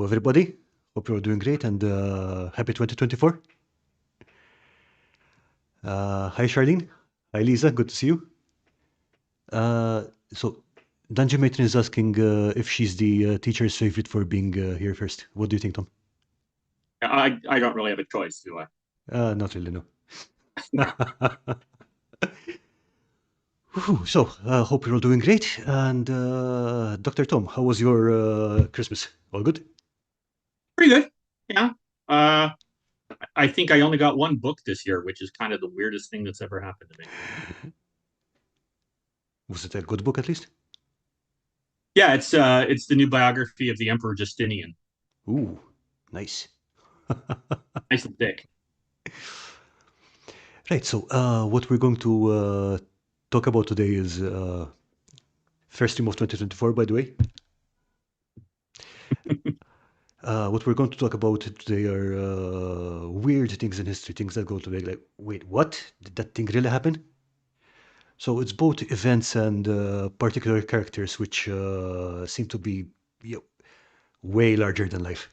Hello, everybody. Hope you're doing great and happy 2024. Hi, Charlene. Hi, Lisa. Good to see you. So, Dungeon Matron is asking if she's the teacher's favorite for being here first. What do you think, Tom? I don't really have a choice, do I? Not really, no. No. So, hope you're all doing great. And Dr. Tom, how was your Christmas? All good? Pretty good. Yeah. Uh, I think I only got one book this year, which is kind of the weirdest thing that's ever happened to me. Was it a good book at least? Yeah, it's the new biography of the Emperor Justinian. Ooh, nice. Nice and thick. Right, so what we're going to talk about today is first stream of 2024, by the way. What we're going to talk about today are weird things in history, things that go to like, wait, what? Did that thing really happen? So it's both events and particular characters which seem to be you know, way larger than life.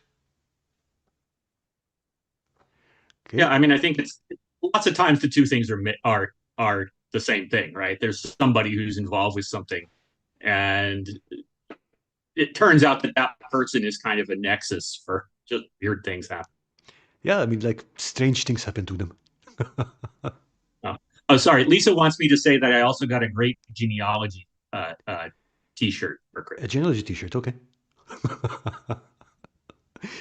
Yeah, Okay? I mean, I think it's lots of times the two things are the same thing, right? There's somebody who's involved with something, and it turns out that that person is kind of a nexus for just weird things happen. Yeah, I mean, like strange things happen to them. Oh, oh, sorry. Lisa wants me to say that I also got a great genealogy T-shirt for A Christmas. genealogy t-shirt, okay.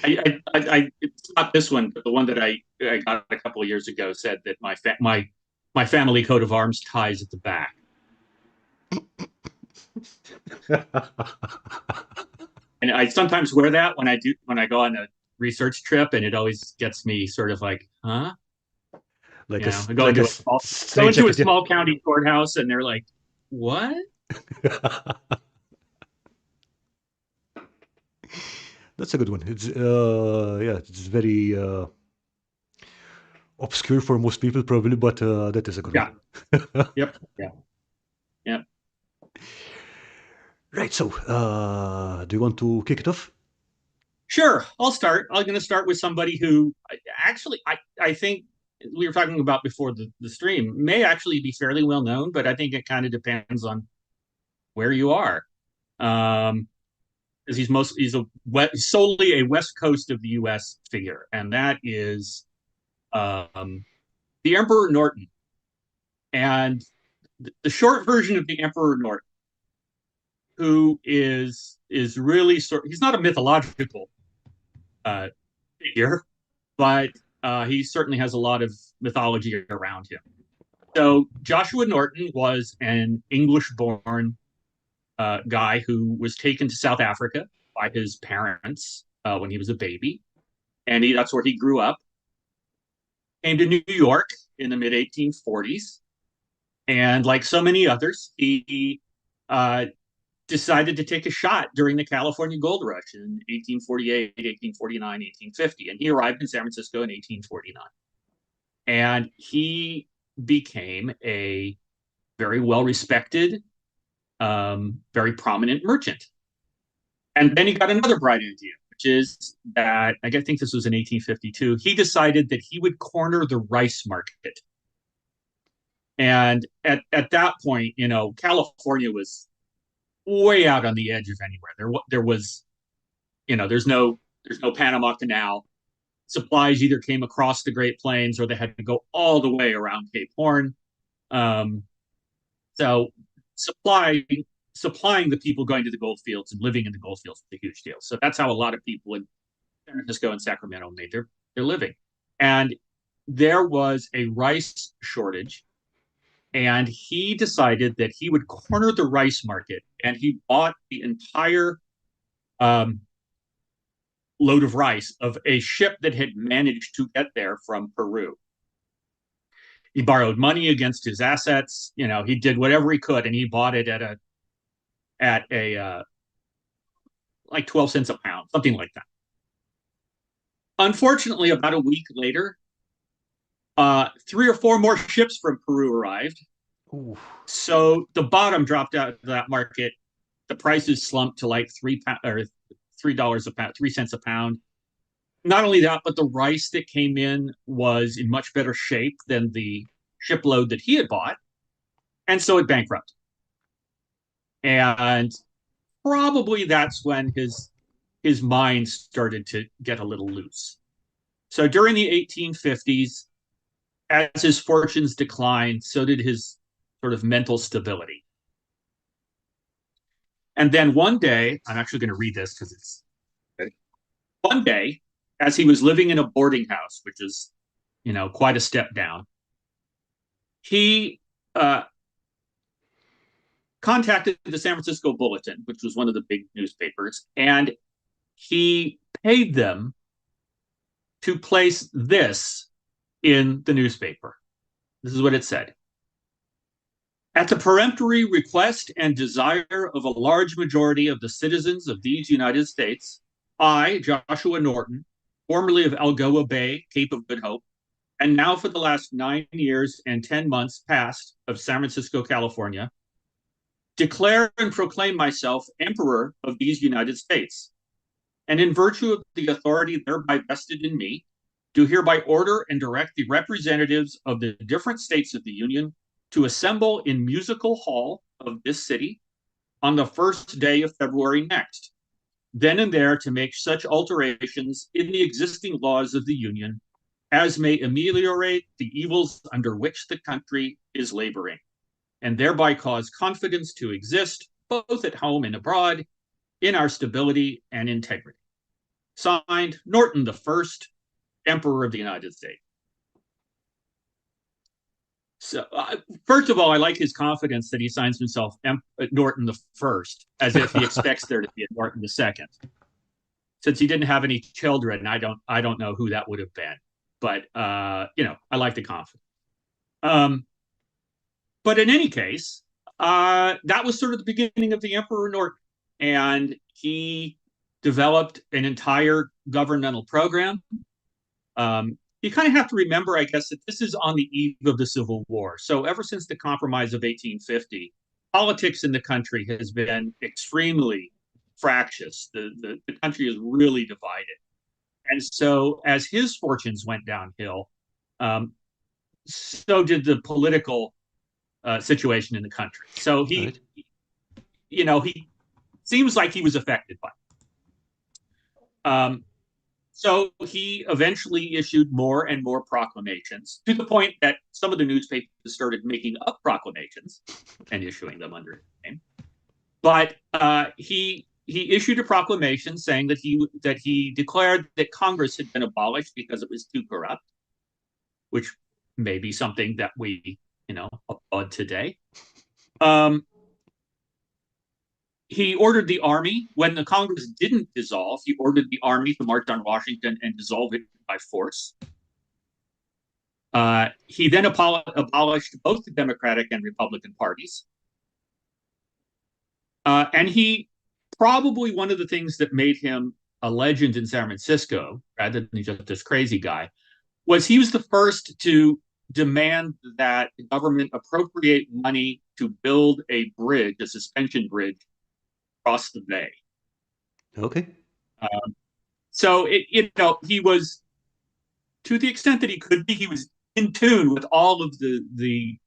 It's not this one, but the one that I got a couple of years ago said that my family coat of arms ties at the back. And I sometimes wear that when I go on a research trip, and it always gets me sort of like, huh? like You a know, I like a go strange into a jacket, yeah. small county courthouse, and they're like, what? That's a good one. It's yeah, it's very obscure for most people probably, but that is a good Yeah. one. Yep. Yeah. Yeah. Right. So, do you want to kick it off? Sure, I'll start. I'm going to start with somebody who actually I think we were talking about before the stream may actually be fairly well known, but I think it kind of depends on where you are. Um, because he's solely a West Coast of the U.S. figure, and that is um, the Emperor Norton. And the short version of the Emperor Norton, who is really he's not a mythological uh, figure, but he certainly has a lot of mythology around him. So Joshua Norton was an English-born guy who was taken to South Africa by his parents when he was a baby, and that's where he grew up. Came to New York in the mid 1840s, and like so many others, he uh, decided to take a shot during the California Gold Rush in 1848, 1849, 1850, and he arrived in San Francisco in 1849. And he became a very well respected, very prominent merchant. And then he got another bright idea, which is that I think this was in 1852. He decided that he would corner the rice market. And at that point, you know, California was way out on the edge of anywhere. There was, you know, there's no Panama Canal. Supplies either came across the Great Plains or they had to go all the way around Cape Horn. Um, So supply supplying the people going to the gold fields and living in the gold fields is a huge deal. So that's how a lot of people in San Francisco and Sacramento made their living. And there was a rice shortage, and he decided that he would corner the rice market, and he bought the entire um, load of rice of a ship that had managed to get there from Peru. He borrowed money against his assets. You know, he did whatever he could, and he bought it at a like 12 cents a pound, something like that. Unfortunately, about a week later, three or four more ships from Peru arrived. Ooh. So the bottom dropped out of that market. The prices slumped to like $3 a pound, 3 cents a pound. Not only that, but the rice that came in was in much better shape than the shipload that he had bought, and so it bankrupted. And probably that's when his mind started to get a little loose. So during the 1850s, as his fortunes declined, so did his sort of mental stability. And then one day, I'm actually going to read this because it's one day, as he was living in a boarding house, which is, quite a step down, he contacted the San Francisco Bulletin, which was one of the big newspapers, and he paid them to place this in the newspaper. This is what it said. At the peremptory request and desire of a large majority of the citizens of these United States, I, Joshua Norton, formerly of Algoa Bay, Cape of Good Hope, and now for the last 9 years and 10 months past of San Francisco, California, declare and proclaim myself Emperor of these United States, and in virtue of the authority thereby vested in me, do hereby order and direct the representatives of the different states of the Union to assemble in Musical Hall of this city on the first day of February next, then and there to make such alterations in the existing laws of the Union as may ameliorate the evils under which the country is laboring, and thereby cause confidence to exist, both at home and abroad, in our stability and integrity. Signed, Norton the First, Emperor of the United States. So, first of all, I like his confidence that he signs himself Norton the First, as if he expects there to be a Norton the Second. Since he didn't have any children, I don't know who that would have been, but I like the confidence. But in any case, that was sort of the beginning of the Emperor Norton, and he developed an entire governmental program. You kind of have to remember, I guess, that this is on the eve of the Civil War. So ever since the Compromise of 1850, politics in the country has been extremely fractious. The country is really divided. And so as his fortunes went downhill, so did the political situation in the country. So he seems like he was affected by it. So he eventually issued more and more proclamations, to the point that some of the newspapers started making up proclamations and issuing them under his name. But he issued a proclamation saying that he declared that Congress had been abolished because it was too corrupt, which may be something that we applaud today. He ordered the army, when the Congress didn't dissolve, he ordered the army to march on Washington and dissolve it by force. He then abolished both the Democratic and Republican parties. And he probably, one of the things that made him a legend in San Francisco, rather than just this crazy guy, was he was the first to demand that the government appropriate money to build a bridge, a suspension bridge, across the bay. Okay. So he was, to the extent that he could be, he was in tune with all of the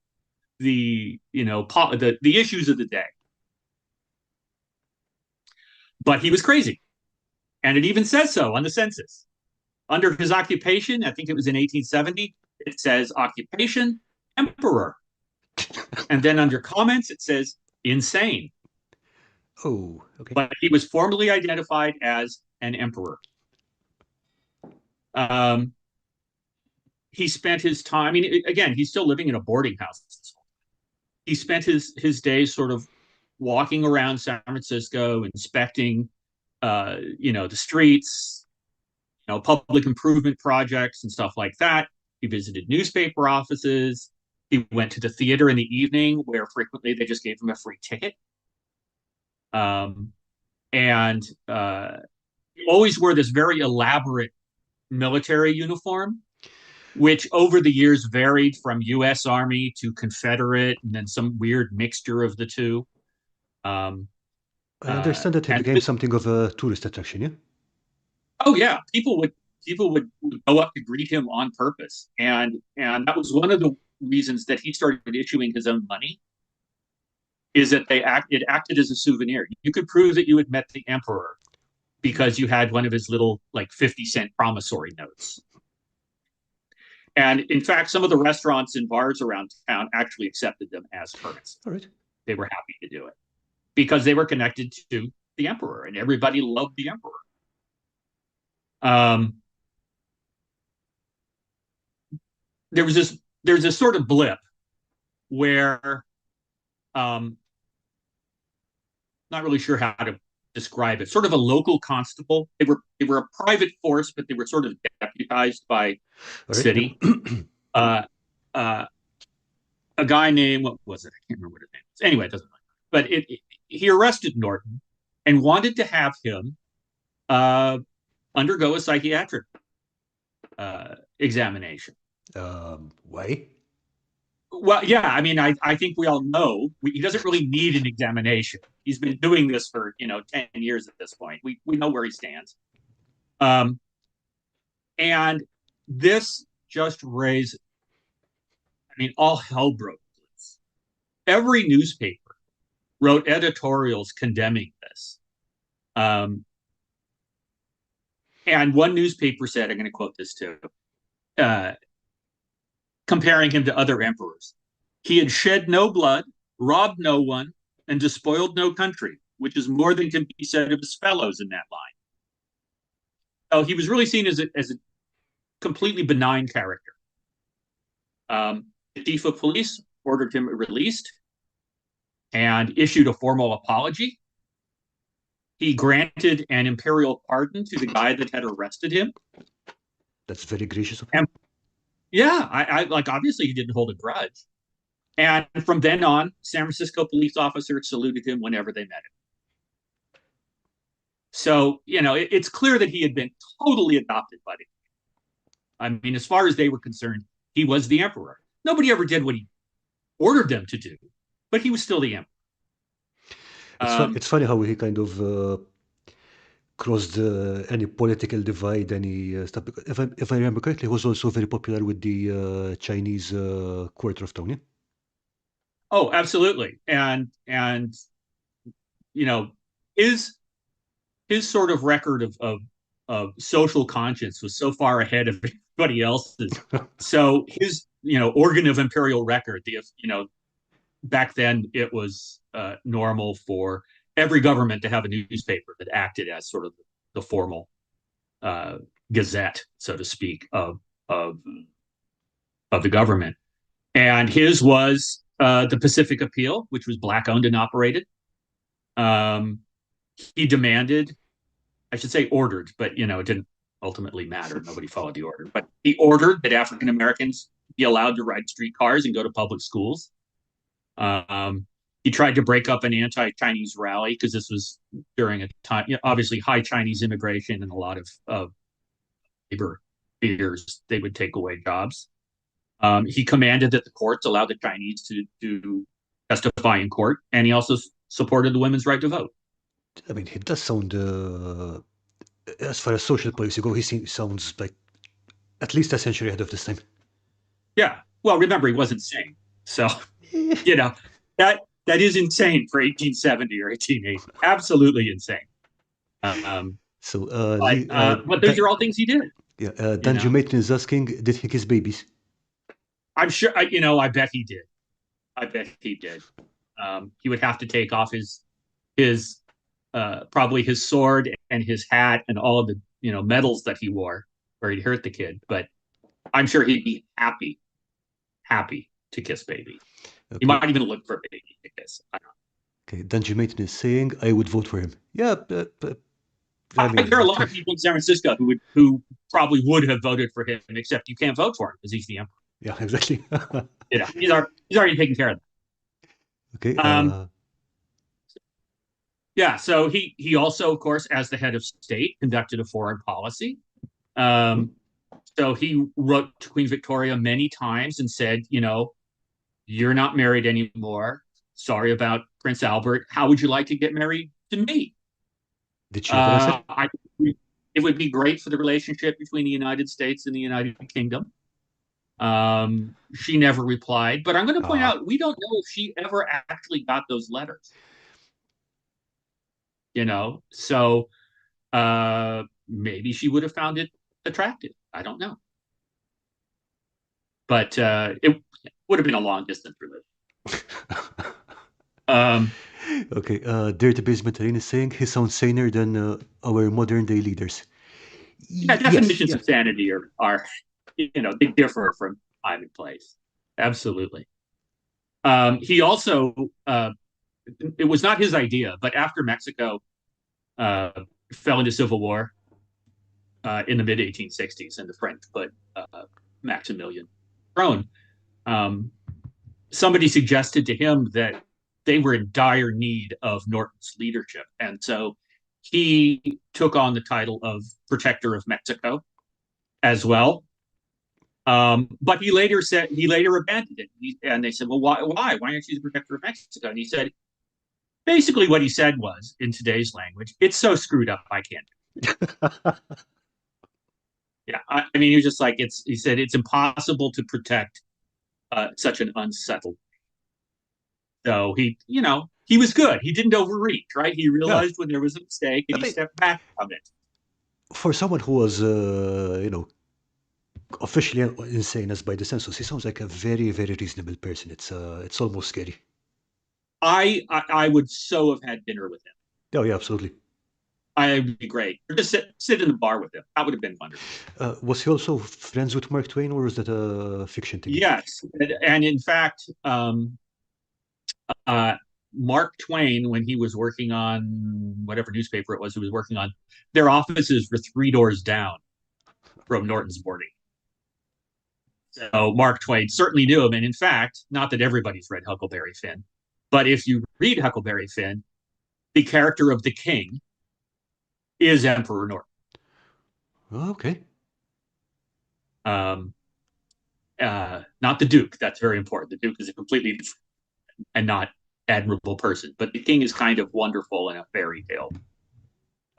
issues of the day. But he was crazy, and it even says so on the census. Under his occupation, I think it was in 1870, it says occupation, emperor. And then under comments, it says insane. Oh, okay. But he was formally identified as an emperor. He spent his time, I mean, again, he's still living in a boarding house. He spent his days sort of walking around San Francisco, inspecting, the streets, public improvement projects and stuff like that. He visited newspaper offices. He went to the theater in the evening, where frequently they just gave him a free ticket. And he always wore this very elaborate military uniform, which over the years varied from U.S. Army to Confederate, and then some weird mixture of the two. I understand that he And became something of a tourist attraction, yeah? oh yeah, people would go up to greet him on purpose, and that was one of the reasons that he started issuing his own money. Is that it acted as a souvenir. You could prove that you had met the emperor because you had one of his little like 50-cent promissory notes. And in fact, some of the restaurants and bars around town actually accepted them as currency. All right. They were happy to do it because they were connected to the emperor, and everybody loved the emperor. Um, there's this sort of blip where not really sure how to describe it. Sort of a local constable. They were a private force, but they were sort of deputized by All the right. Yep. city. Uh, uh, a guy named, what was it? I can't remember what his name was. Anyway, it doesn't matter. But he arrested Norton and wanted to have him undergo a psychiatric examination. Why? Well, yeah, I mean, I think we all know he doesn't really need an examination. He's been doing this for 10 years at this point. We know where he stands, um, and this just raised. I mean, all hell broke loose. Every newspaper wrote editorials condemning this, um, and one newspaper said, "I'm going to quote this too." Uh, Comparing him to other emperors. He had shed no blood, robbed no one, and despoiled no country, which is more than can be said of his fellows in that line. So he was really seen as a completely benign character. The chief of police ordered him released and issued a formal apology. He granted an imperial pardon to the guy that had arrested him. That's very gracious of him. And yeah, I like obviously he didn't hold a grudge. And from then on, San Francisco police officers saluted him whenever they met him. So, it's clear that he had been totally adopted by the. I mean, as far as they were concerned, he was the emperor. Nobody ever did what he ordered them to do, but he was still the emperor. It's fun. Um, It's funny how he kind of crossed any political divide, any stuff. Because if I remember correctly, he was also very popular with the Chinese quarter of town. Yeah? oh, absolutely. And you know, his his sort of record of social conscience was so far ahead of everybody else's. So his organ of imperial record, back then it was normal for every government to have a newspaper that acted as sort of the formal uh, gazette, so to speak, of of the government. And his was the Pacific Appeal, which was black owned and operated. Um, he demanded, I should say ordered, but it didn't ultimately matter. Nobody followed the order. But he ordered that African Americans be allowed to ride streetcars and go to public schools. He tried to break up an anti-Chinese rally because this was during a time, obviously high Chinese immigration and a lot of labor fears they would take away jobs. He commanded that the courts allow the Chinese to testify in court, and he also supported the women's right to vote. I mean, he does sound, as far as social policy go, sounds like at least a century ahead of this time. Yeah. Well, remember he wasn't sane, so Eh, you know that is insane for 1870 or 1880. Absolutely insane. Um, So, but those are all things he did. yeah, You Danji know, Maitland is asking, did he kiss babies? I'm sure. I bet he did. I bet he did. He would have to take off his probably his sword and his hat and all of the medals that he wore where he'd hurt the kid. But I'm sure he'd be happy to kiss baby. He Okay, might even look for baby to kiss. I don't okay. Danji Maitland is saying, I would vote for him. Yeah, I know. There are a mean, lot of people in San Francisco who probably would have voted for him, except you can't vote for him because he's the emperor. yeah, exactly. He's already taken care of Okay, that. Yeah, so he also, of course, as the head of state, conducted a foreign policy. Um, so he wrote to Queen Victoria many times and said, you're not married anymore. Sorry about Prince Albert. How would you like to get married to me. Did she ever answer? I it would be great for the relationship between the United States and the United Kingdom. She never replied, but I'm going to point Ah, out we don't know if she ever actually got those letters. So maybe she would have found it attractive. I don't know, but it would have been a long distance relationship. Um, okay. Dirty Basement Lane is saying he sounds saner than our modern day leaders. yeah, Yes, definitions yeah. of sanity are they differ from time and place. Absolutely. He also it was not his idea, but after Mexico uh, fell into civil war in the mid 1860s, and the French put Maximilian throne, um, somebody suggested to him that they were in dire need of Norton's leadership, and so he took on the title of Protector of Mexico as well. But he later abandoned it, and they said, "Well, why aren't you the Protector of Mexico?" And he said, basically, what he said was, in today's language, "It's so screwed up, I can't." Yeah, I mean, he was just like, it's. He said it's impossible to protect such an unsettled. So he was good. He didn't overreach, right? He Yeah. realized when there was a mistake and I he mean, stepped back from it. for someone who was, officially insane as by the census, he sounds like a very, very reasonable person. It's almost scary. I would so have had dinner with him. Oh, yeah, absolutely. I would be great. Or just sit in the bar with him. That would have been wonderful. Was he also friends with Mark Twain, or was that a fiction thing? Yes, and in fact, uh, Mark Twain, when he was working on whatever newspaper it was he was working on, their offices were three doors down from Norton's boarding. So Mark Twain certainly knew him. And in fact, not that everybody's read Huckleberry Finn, but if you read Huckleberry Finn, the character of the king is Emperor Norton. Okay. Um, not the Duke. That's very important. The Duke is a completely and not admirable person, but the king is kind of wonderful in a fairy tale.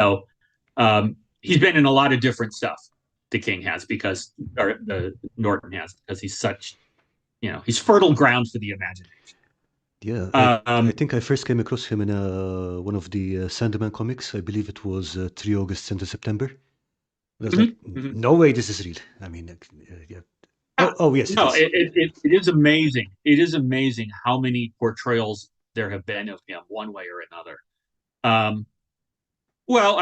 So he's been in a lot of different stuff. The king has because, or the Norton has because he's such, he's fertile ground for the imagination. Yeah, I Um, think I first came across him in one of the Sandman comics. I believe it was 3 August into September. I was like, mhm, mhm. no way, this is real. I mean, yeah. Yeah, Oh, yes, it no, is. it is amazing. It is amazing how many portrayals there have been of him, one way or another. Um, well,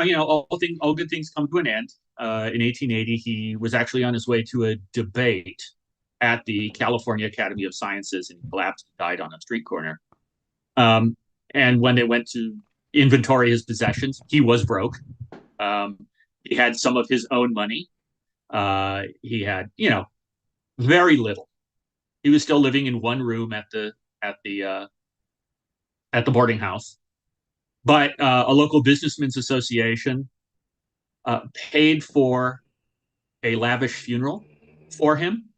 all good things come to an end. In 1880, he was actually on his way to a debate at the California Academy of Sciences, and he collapsed and died on a street corner. Um, and when they went to inventory his possessions, he was broke. Um, he had some of his own money. He had, very little. He was still living in one room at the uh, at the boarding house. But a local businessmen's association paid for a lavish funeral for him,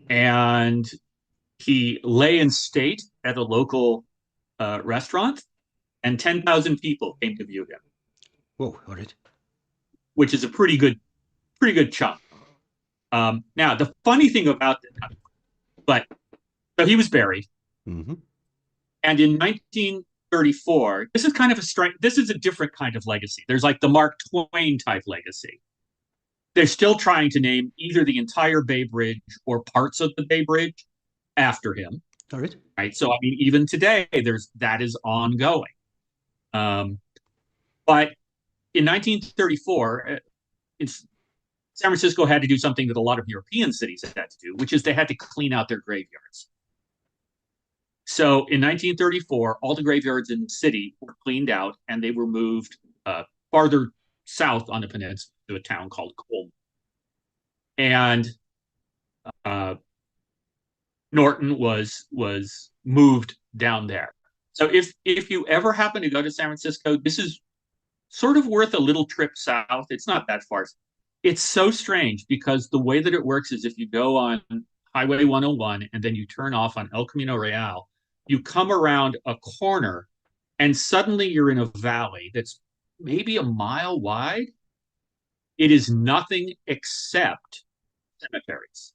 and he lay in state at a local restaurant, and 10,000 people came to view him, Whoa, all right. which is a pretty good chunk. Now, the funny thing about that, but so he was buried, Mm-hmm. and in 1934, this is kind of a strange. This is a different kind of legacy. There's like the Mark Twain type legacy. They're still trying to name either the entire Bay Bridge or parts of the Bay Bridge after him. All right. Right. So I mean, even today, there's that is ongoing. Um, but in 1934, it's, San Francisco had to do something that a lot of European cities had to do, which is they had to clean out their graveyards. So in 1934, all the graveyards in the city were cleaned out and they were moved farther south on the peninsula to a town called Colma. And uh, Norton was moved down there. So if you ever happen to go to San Francisco, this is sort of worth a little trip south. It's not that far. It's so strange because the way that it works is if you go on Highway 101 and then you turn off on El Camino Real, you come around a corner and suddenly you're in a valley that's maybe a mile wide. It is nothing except cemeteries.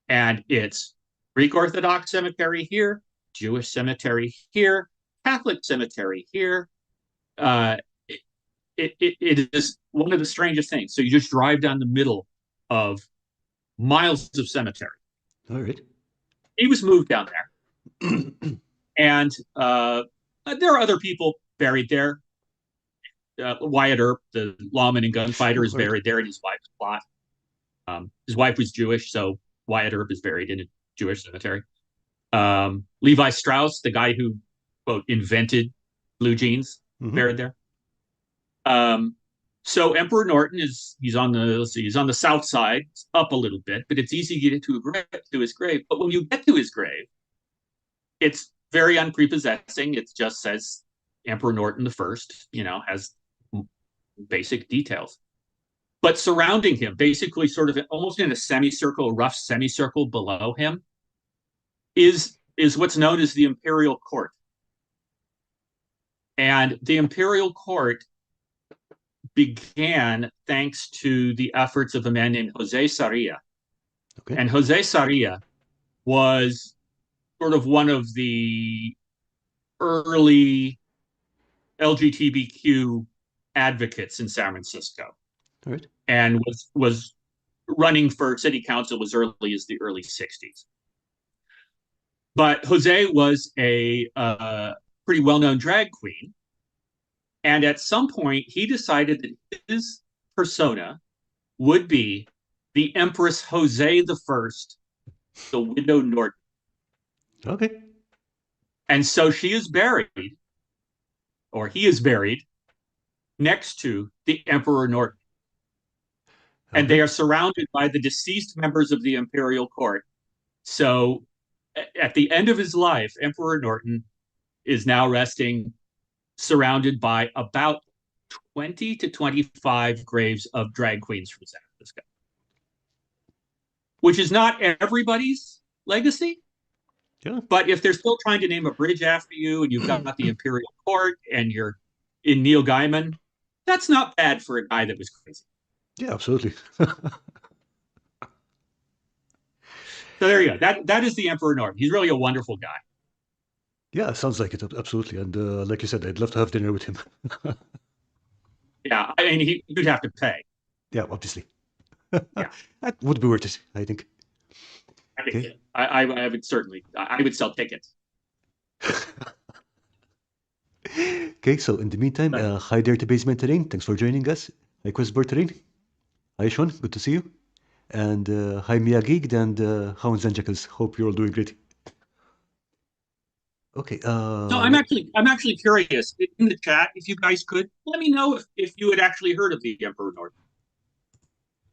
And it's Greek Orthodox cemetery here, Jewish cemetery here, Catholic cemetery here. Uh, it is one of the strangest things. So you just drive down the middle of miles of cemetery. All right. He was moved down there, and there are other people buried there. Wyatt Earp, the lawman and gunfighter, Oh, is all right. buried there, and his wife's plot. His wife was Jewish, so Wyatt Earp is buried in a Jewish cemetery. Levi Strauss, the guy who quote invented blue jeans, Mm-hmm. buried there. Um, so Emperor Norton is he's on the let's see, he's on the south side, up a little bit, but it's easy to get to his grave. But when you get to his grave, it's very unprepossessing. It just says Emperor Norton the First. Has basic details. But surrounding him, basically, sort of almost in a semicircle, a rough semicircle below him, is what's known as the imperial court. And the imperial court began thanks to the efforts of a man named Jose Sarria. Okay. And Jose Sarria was sort of one of the early LGBTQ advocates in San Francisco, All right. and was running for city council as early as the early 60s. But Jose was a pretty well-known drag queen, and at some point he decided that his persona would be the Empress Jose the First, the Widow Norton. Okay. And so she is buried, or he is buried, next to the Emperor Norton. And they Okay. are surrounded by the deceased members of the imperial court. So at the end of his life, Emperor Norton is now resting surrounded by about 20 to 25 graves of drag queens from San Francisco, which is not everybody's legacy. Yeah. But if they're still trying to name a bridge after you and you've got the imperial court and you're in Neil Gaiman, that's not bad for a guy that was crazy. Yeah, absolutely. So there you go. That is the Emperor Norton. He's really a wonderful guy. Yeah, sounds like it. Absolutely. And like you said, I'd love to have dinner with him. Yeah, I mean, you'd have to pay. Yeah, obviously. Yeah, That would be worth it, I think. I think Okay. I would certainly I would sell tickets. Okay, so in the meantime, But hi there to Basement Terrain. Thanks for joining us. Hi, Questbird Terrain. Hi, Sean. Good to see you. And hi, Mia Geeked and Hounds and Jackals. Hope you're all doing great. Okay, so I'm actually curious in the chat if you guys could let me know if you had actually heard of the Emperor Norton.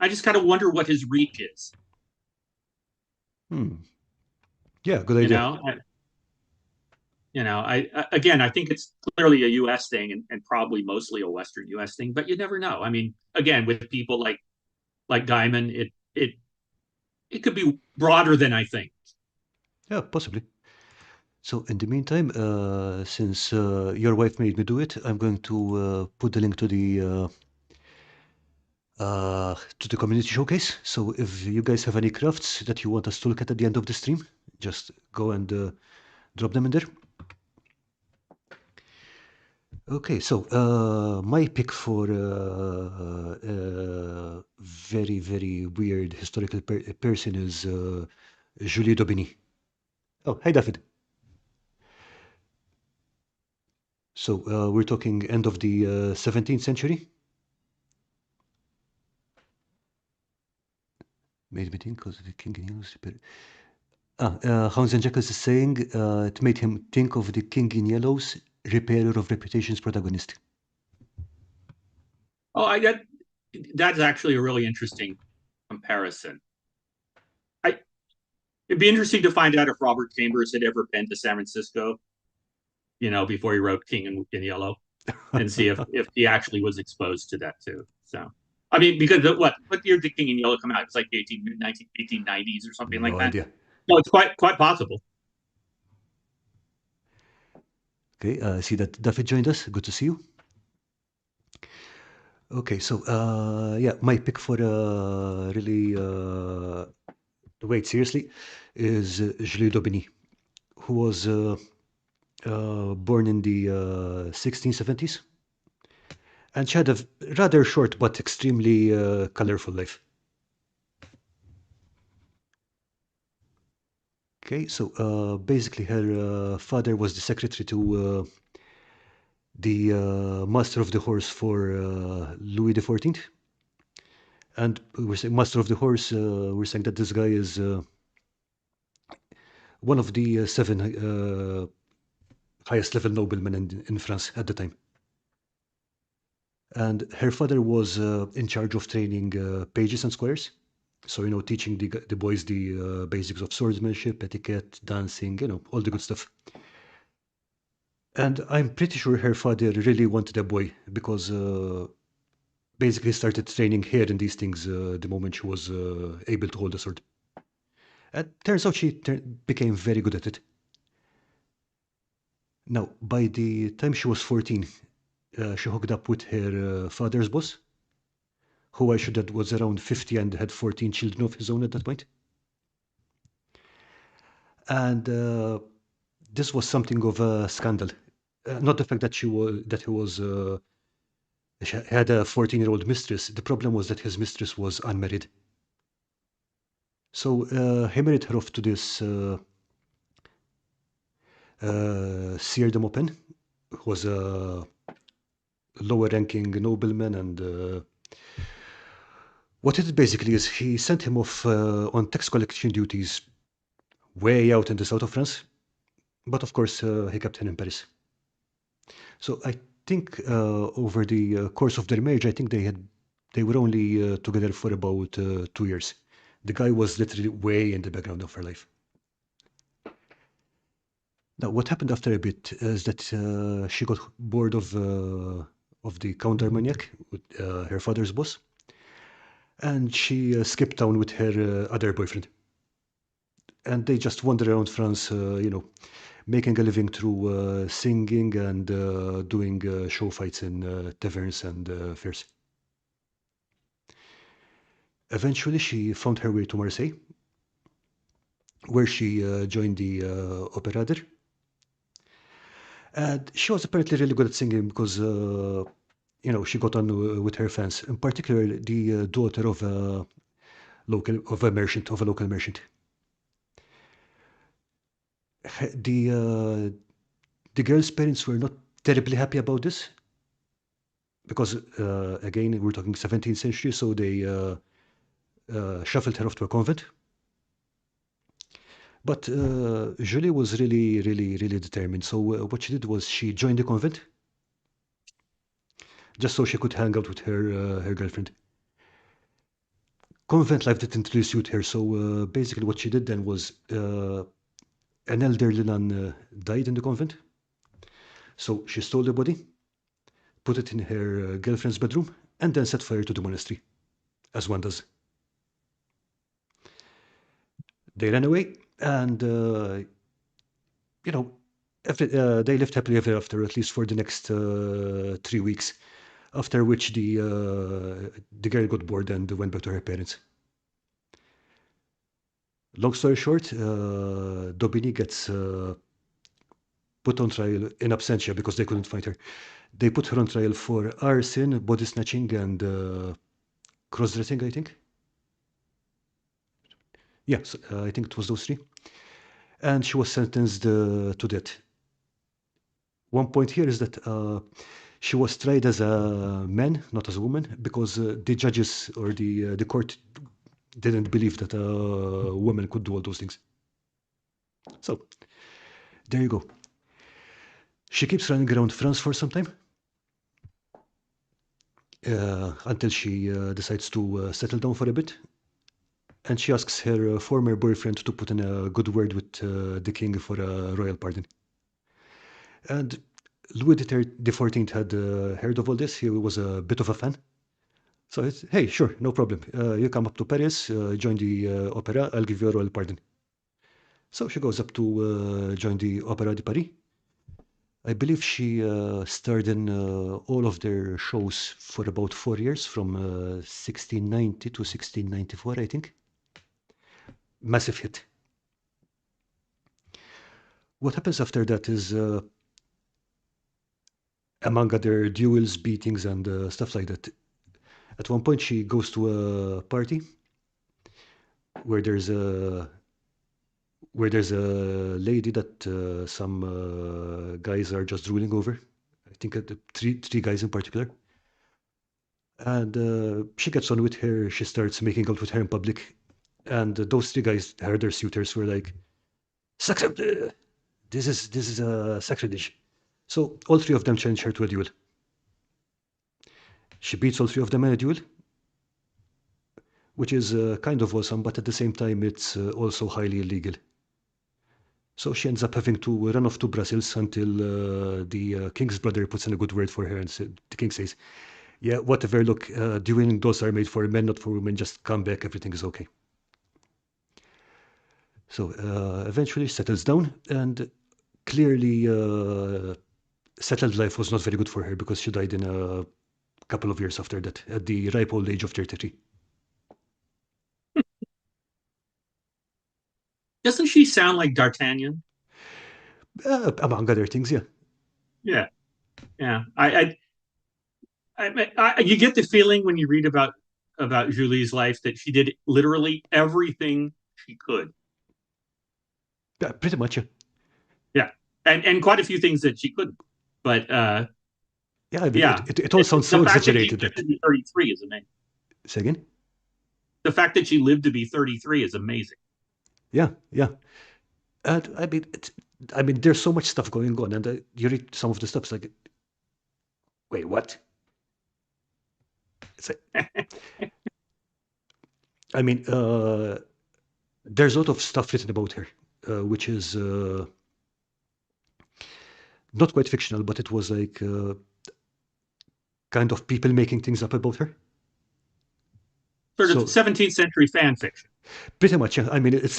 I just kind of wonder what his reach is. hmm. Yeah, good You idea. know, again, I think it's clearly a U.S. thing and probably mostly a Western U.S. thing, but you never know. I mean, again, with people like Gaiman, it could be broader than I think. Yeah, possibly. So in the meantime, since your wife made me do it, I'm going to put the link to the community showcase. So if you guys have any crafts that you want us to look at the end of the stream, just go and drop them in there. Okay, so my pick for very, very weird historical person is Julie d'Aubigny. Oh, hi, David. So we're talking end of the 17th century. Made me think because the king in yellows. Hans and Jackals is saying it made him think of the king in yellows, repairer of reputation's protagonist. Oh, that's actually a really interesting comparison. I It'd be interesting to find out if Robert Chambers had ever been to San Francisco, before he wrote King in Yellow, and see if he actually was exposed to that too. So, I mean, because what year did King in Yellow come out? It's like the 1890s or something like No that. idea. No, it's quite possible. Okay, I see that David joined us. Good to see you. Okay, so yeah, my pick for really wait seriously is Julie Daubigny, who was born in the 1670s, and she had a rather short but extremely colorful life. Okay, so basically, her father was the secretary to the master of the horse for Louis XIV. And we're saying master of the horse, we're saying that this guy is one of the seven highest level noblemen in France at the time. And her father was in charge of training pages and squires. So, teaching the boys the basics of swordsmanship, etiquette, dancing, all the good stuff. And I'm pretty sure her father really wanted a boy because basically started training her in these things the moment she was able to hold a sword. And turns out she became very good at it. Now, by the time she was 14, she hooked up with her father's boss, who I should add was around 50 and had 14 children of his own at that point. And this was something of a scandal. Not the fact that she had a 14-year-old mistress. The problem was that his mistress was unmarried. So he married her off to this Sieur de Maupin, who was a lower-ranking nobleman, and what it did basically is he sent him off on tax collection duties way out in the south of France. But of course, he kept her in Paris. So I think over the course of their marriage, I think they were only together for about 2 years. The guy was literally way in the background of her life. Now, what happened after a bit is that she got bored of the Count d'Armagnac, with her father's boss, and she skipped town with her other boyfriend. And they just wandered around France, making a living through singing and doing show fights in taverns and fairs. Eventually, she found her way to Marseille, where she joined the Opéra there. And she was apparently really good at singing because, she got on with her fans, in particular the daughter of a local merchant. The the girl's parents were not terribly happy about this because, again, we're talking 17th century, so they shuffled her off to a convent. But Julie was really, really, really determined. So what she did was she joined the convent just so she could hang out with her girlfriend. Convent life didn't really suit her, so basically what she did then was an elderly nun died in the convent. So she stole the body, put it in her girlfriend's bedroom, and then set fire to the monastery, as one does. They ran away, and you know, they lived happily ever after, at least for the next 3 weeks. After which the girl got bored and went back to her parents. Long story short, Daubigny gets put on trial in absentia because they couldn't find her. They put her on trial for arson, body snatching, and cross-dressing, I think. Yes, I think it was those three. And she was sentenced to death. One point here is that she was tried as a man, not as a woman, because the judges or the court didn't believe that a woman could do all those things. So there you go. She keeps running around France for some time until she decides to settle down for a bit. And she asks her former boyfriend to put in a good word with the king for a royal pardon. And Louis XIV had heard of all this. He was a bit of a fan. So it's, hey, sure, no problem. You come up to Paris, join the opera, I'll give you a royal pardon. So she goes up to join the Opéra de Paris. I believe she starred in all of their shows for about 4 years, from 1690 to 1694, I think. Massive hit. What happens after that is, among other duels, beatings, and stuff like that, at one point she goes to a party where there's a lady that some guys are just ruling over. I think three guys in particular. And she gets on with her. She starts making out with her in public. And those three guys, her suitors, were like, this is a sacrilege. So all three of them challenge her to a duel. She beats all three of them in a duel, which is kind of awesome, but at the same time, it's also highly illegal. So she ends up having to run off to Brussels until the king's brother puts in a good word for her, and the king says, "Yeah, whatever. Look, dueling those are made for men, not for women. Just come back. Everything is okay." So eventually settles down, and clearly settled life was not very good for her because she died in a couple of years after that, at the ripe old age of 33. Doesn't she sound like D'Artagnan? Among other things, yeah. Yeah, yeah. You get the feeling when you read about Julie's life that she did literally everything she could. Pretty much, yeah. Yeah, and quite a few things that she couldn't. But Yeah, I mean, yeah, it all sounds the so fact that she exaggerated lived that. to be 33 is amazing. Say again? The fact that she lived to be 33 is amazing. Yeah, yeah. And I mean, there's so much stuff going on, and you read some of the stuff, it's like, wait, what? It's like, I mean, there's a lot of stuff written about her, which is not quite fictional, but it was like kind of people making things up about her. Sort of So 17th century fan fiction. pretty much, yeah. I mean, it's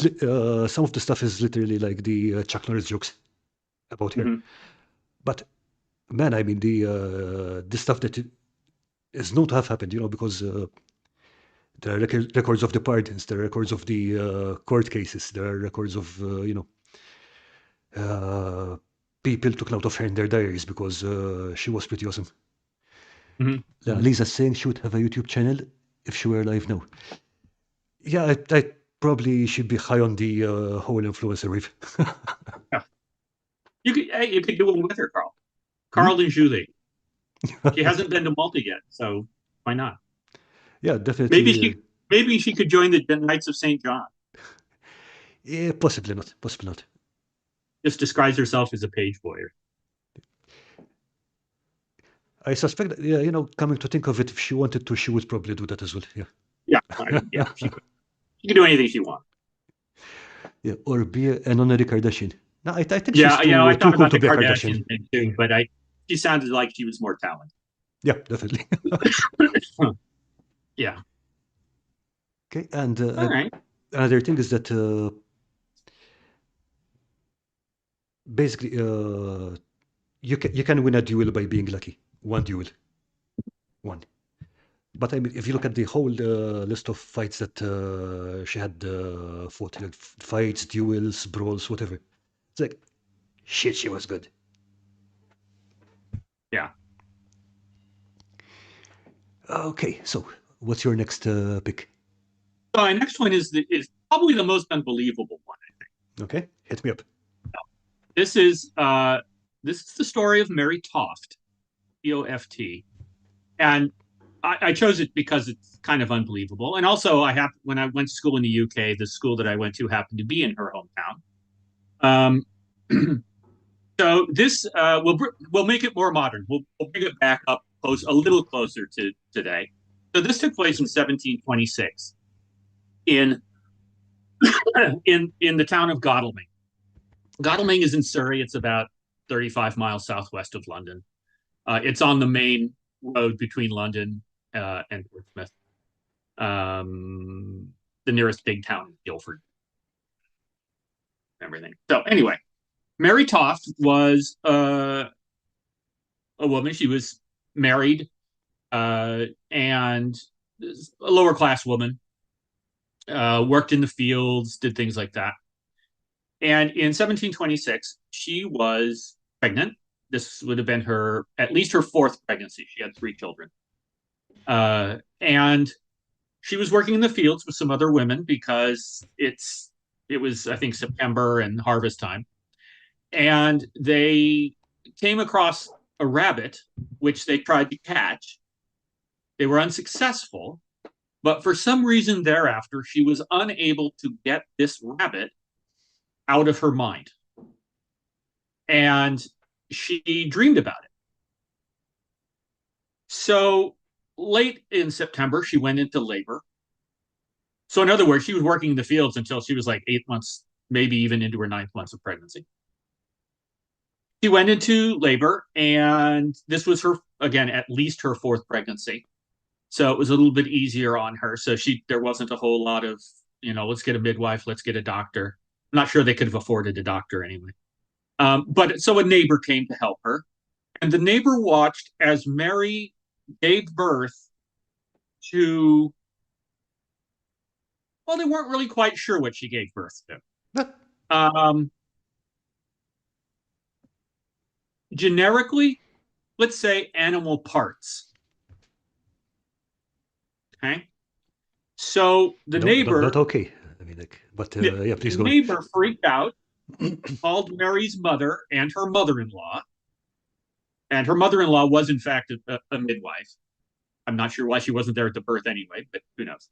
some of the stuff is literally like the Chuck Norris jokes about her. Mm-hmm. But man, I mean, the stuff that is known to have happened, because there are records of the pardons, there are records of the court cases, there are records of uh, people took note of her in their diaries because she was pretty awesome. Mm-hmm. Mm-hmm. Lisa's saying she would have a YouTube channel if she were alive now. Yeah, I probably should be high on the whole influencer wave. Yeah. You could do one with her, Karl. Hmm? Karl and Julie. She hasn't been to Malta yet, so why not? Yeah, Maybe definitely. she maybe she could join the Knights of St. John. Yeah, possibly not. Possibly not. Just disguise herself as a page boy. I suspect that, yeah, coming to think of it, if she wanted to, she would probably do that as well. Yeah. Yeah, I mean, yeah, she could. She could do anything she wants. Yeah, or be an honorary Kardashian. No, I think she's Yeah, too I too thought cool about to the be a Kardashian. Kardashian thing too, but she sounded like she was more talented. Yeah, definitely. Yeah. Okay, and All right. another thing is that basically you can win a duel by being lucky. One duel, one. But I mean, if you look at the whole list of fights that she had fought, like fights, duels, brawls, whatever, it's like shit. She was good. Yeah. Okay, so what's your next pick? So my next one is probably the most unbelievable one. Okay, hit me up. This is uh this is the story of Mary Toft, Toft, and I chose it because it's kind of unbelievable. And also, when I went to school in the UK, the school that I went to happened to be in her hometown. So this we'll make it more modern. We'll bring it back up a little closer to today. So this took place in 1726 in in the town of Godalming. Godalming is in Surrey. It's about 35 miles southwest of London. It's on the main road between London and Portsmouth. The nearest big town is Guildford. Everything. So anyway, Mary Toft was a woman. She was married, and a lower class woman, worked in the fields, did things like that. And in 1726, she was pregnant. This would have been her, at least her fourth pregnancy. She had three children. And she was working in the fields with some other women because it was, I think, September and harvest time. And they came across a rabbit, which they tried to catch. They were unsuccessful, but for some reason thereafter, she was unable to get this rabbit out of her mind. And she dreamed about it. So late in September, she went into labor. So, in other words, she was working in the fields until she was like 8 months, maybe even into her ninth month of pregnancy. She went into labor, and this was her, again, at least her fourth pregnancy. So it was a little bit easier on her. So there wasn't a whole lot of, let's get a midwife, let's get a doctor. I'm not sure they could have afforded a doctor anyway. But so a neighbor came to help her, and the neighbor watched as Mary gave birth to, well, they weren't really quite sure what she gave birth to. Um, Generically, let's say animal parts. Okay. So the No, but neighbor, okay. I mean, like, but the yeah, please go on. neighbor freaked out, called Mary's mother and her mother-in-law. And her mother-in-law was, in fact, a midwife. I'm not sure why she wasn't there at the birth anyway, but who knows?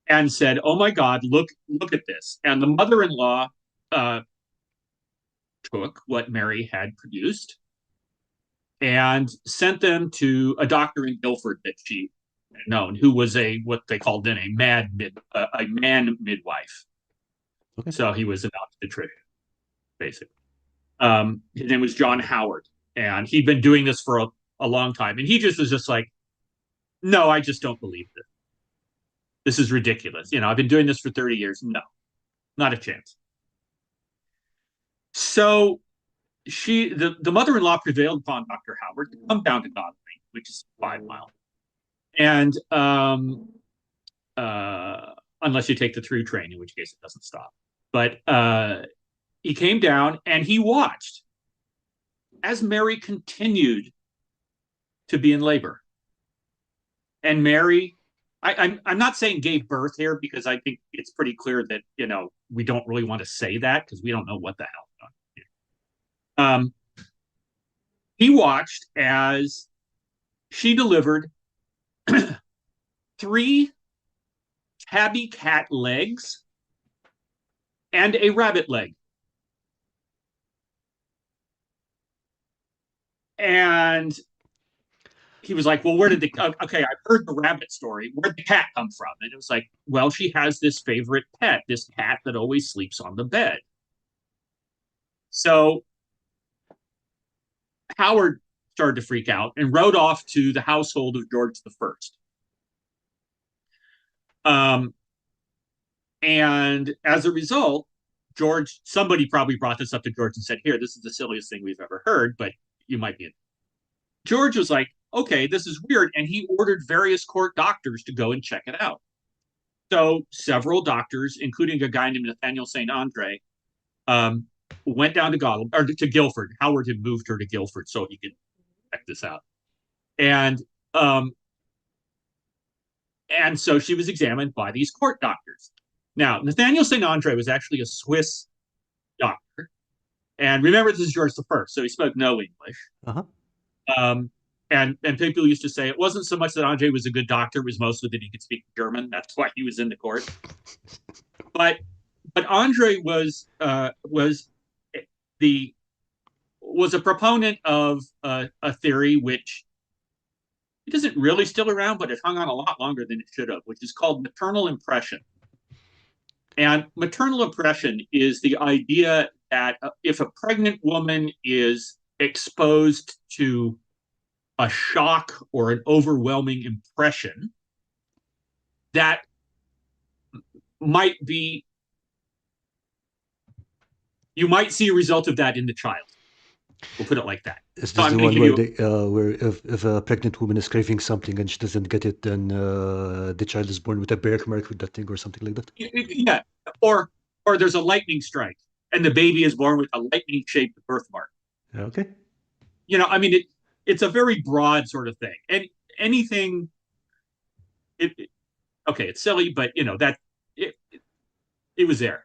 And said, "Oh my God, look at this!" And the mother-in-law uh, took what Mary had produced and sent them to a doctor in Guildford that she had known, who was a what they called then a man midwife. Okay. So he was an obstetrician, basically. His name was John Howard, and he'd been doing this for a long time. And he just was just like, "No, I just don't believe this. This is ridiculous. I've been doing this for 30 years. No, not a chance." So the mother-in-law prevailed upon Dr. Howard to come down to Godwin, which is 5 miles, and unless you take the through train, in which case it doesn't stop. But he came down and he watched as Mary continued to be in labor. And Mary, I'm not saying gave birth here because I think it's pretty clear that, we don't really want to say that because we don't know what the hell. Um, he watched as she delivered three tabby cat legs and a rabbit leg. And he was like, "Well, where did okay, I've heard the rabbit story. Where'd the cat come from?" And it was like, "Well, she has this favorite pet, this cat that always sleeps on the bed." So Howard started to freak out and wrote off to the household of George the First. And as a result, somebody probably brought this up to George and said, "Here, this is the silliest thing we've ever heard, but you might be." George was like, "Okay, this is weird." And he ordered various court doctors to go and check it out. So several doctors, including a guy named Nathaniel St. Andre, um, went down to Guildford. Howard had moved her to Guildford so he could check this out. And um, and so she was examined by these court doctors. Now, Nathaniel St. Andre was actually a Swiss doctor. And remember, this is George the First, so he spoke no English. Uh-huh. And people used to say it wasn't so much that Andre was a good doctor; it was mostly that he could speak German. That's why he was in the court. But Andre the was a proponent of a theory which it isn't really still around, but it hung on a lot longer than it should have, which is called maternal impression. And maternal impression is the idea that if a pregnant woman is exposed to a shock or an overwhelming impression, that might be, you might see a result of that in the child. We'll put it like that. Is So this I'm the going to one give where you, they, where if a pregnant woman is craving something and she doesn't get it, then the child is born with a birthmark with that thing or something like that? yeah, or or there's a lightning strike and the baby is born with a lightning shaped birthmark. Okay. I mean, it's a very broad sort of thing, and anything. Okay, it's silly, but that it was there.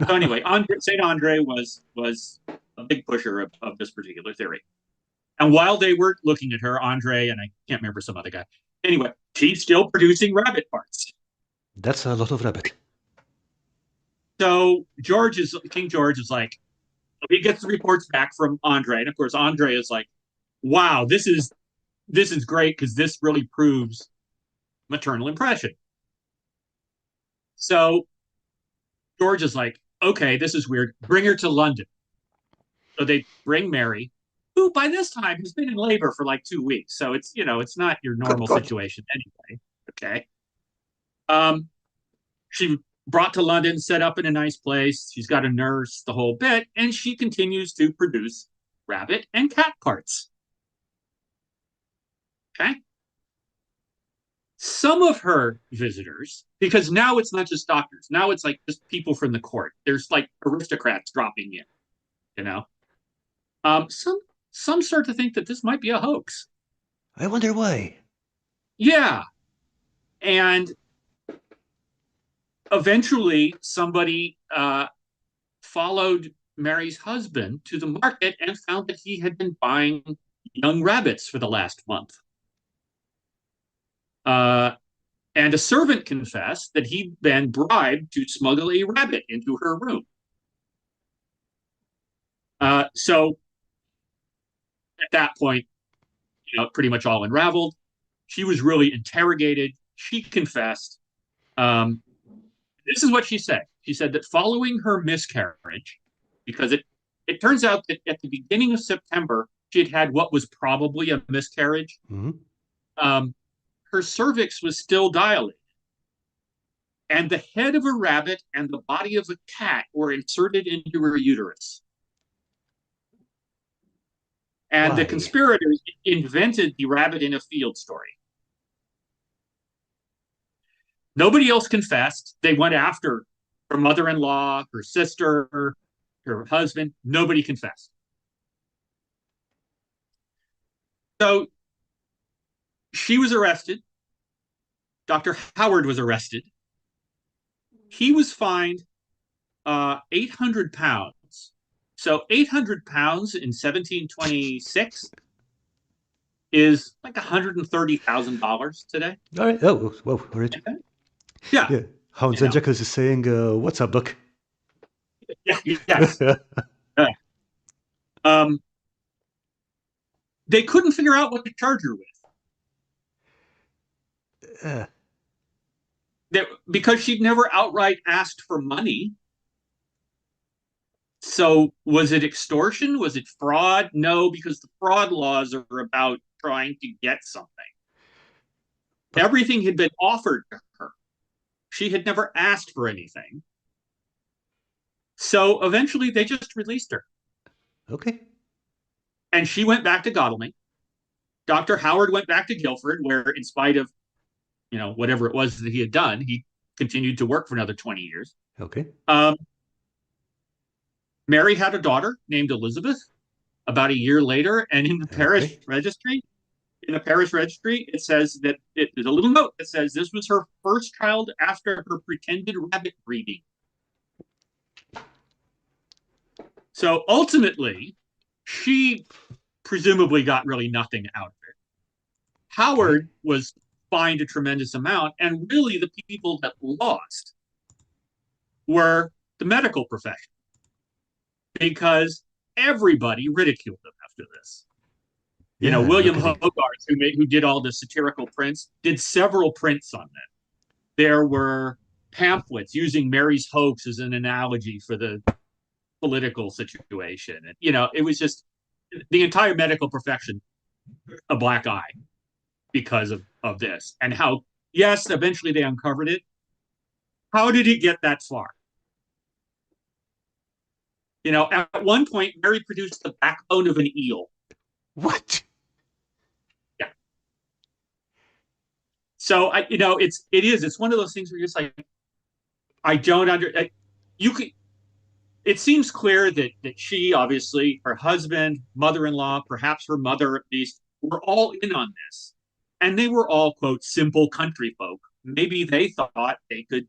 So anyway, Saint Andre was a big pusher of this particular theory. And while they were looking at her, Andre and I can't remember some other guy. Anyway, she's still producing rabbit parts. That's a lot of rabbit. So King George is like, he gets the reports back from Andre, and of course Andre is like, "Wow, this is great because this really proves maternal impression." So George is like, "Okay, this is weird. Bring her to London." So they bring Mary, who by this time has been in labor for like 2 weeks. So it's not your Good normal God. situation anyway. Okay. Um, she brought to London, set up in a nice place. She's got a nurse, the whole bit, and she continues to produce rabbit and cat parts. Okay. Some of her visitors, because now it's not just doctors, now it's like just people from the court. There's like aristocrats dropping in, you know. Some start to think that this might be a hoax. I wonder why. Yeah, and eventually somebody followed Mary's husband to the market and found that he had been buying young rabbits for the last month. Uh, and a servant confessed that he'd been bribed to smuggle a rabbit into her room. So at that point, pretty much all unraveled. She was really interrogated. She confessed. Um, this is what she said. She said that following her miscarriage, because it turns out that at the beginning of September, she had had what was probably a miscarriage. Hmm. Um, her cervix was still dilated, and the head of a rabbit and the body of a cat were inserted into her uterus. And the Why? conspirators invented the rabbit in a field story. Nobody else confessed. They went after her mother in law, her sister, her husband. Nobody confessed. So she was arrested. Dr. Howard was arrested. He was fined 800 pounds. So 800 pounds in 1726 is like $130,000 today. All right. Oh, well, all right. Yeah, Yeah. Hounds you and know. Jackals is saying, what's up, Doc? Yeah, yes. Uh, um, they couldn't figure out what to charge her with. uh, Because she'd never outright asked for money. So was it extortion? Was it fraud? No, because the fraud laws are about trying to get something. but, Everything had been offered to her. She had never asked for anything. So eventually they just released her. okay. And she went back to Godalming. Dr. Howard went back to Guildford, where in spite of, whatever it was that he had done, he continued to work for another 20 years. Okay. Um, Mary had a daughter named Elizabeth about a year later, and in the parish Okay. registry, it says that there's a little note that says this was her first child after her pretended rabbit breeding. So ultimately, she presumably got really nothing out of it. Okay. Howard was fined a tremendous amount, and really the people that lost were the medical profession because everybody ridiculed them after this. Yeah, no William kidding. Hogarth, who did all the satirical prints, did several prints on them. There were pamphlets using Mary's hoax as an analogy for the political situation. And, it was just the entire medical profession, a black eye because of this. And how, yes, eventually they uncovered it. How did it get that far? At one point, Mary produced the backbone of an eel. What? Yeah. So it's one of those things where you're just like, I don't under you could. It seems clear that she, obviously, her husband, mother-in-law, perhaps her mother at least, were all in on this, and they were all quote simple country folk. Maybe they thought they could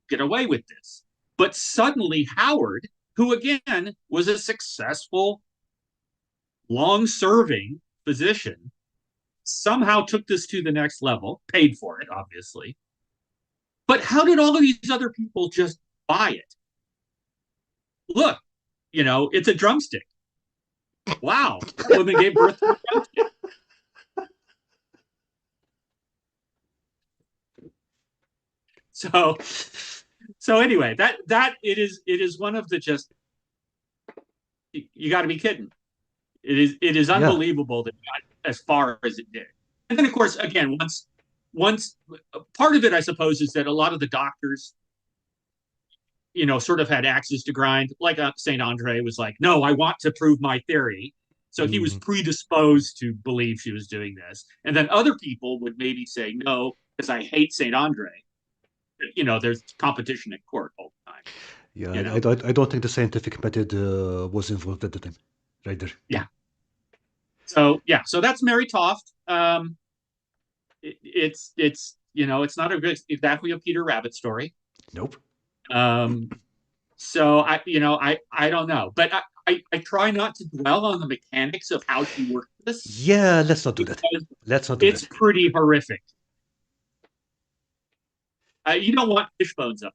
get away with this, but suddenly Howard, who again was a successful, long-serving physician, somehow took this to the next level, paid for it, obviously. But how did all of these other people just buy it? Look, it's a drumstick. Wow, that woman gave birth to a drumstick. So so anyway, that it is one of the just you got to be kidding. It is Yeah. unbelievable that it got as far as it did. And then of course again once part of it I suppose is that a lot of the doctors sort of had axes to grind. Like St. Andre was like, no, I want to prove my theory. So he was Mhm. predisposed to believe she was doing this. And then other people would maybe say, no, because I hate St. Andre. There's competition at court all the time, Yeah, you know? I don't think the scientific method was involved at the time. Right there. Yeah. So, yeah. So that's Mary Toft. It's not exactly a Peter Rabbit story. Nope. Um, So I don't know, but I try not to dwell on the mechanics of how she worked this Yeah, let's not do that. because Let's not do it's that. pretty horrific. You don't want fish bones up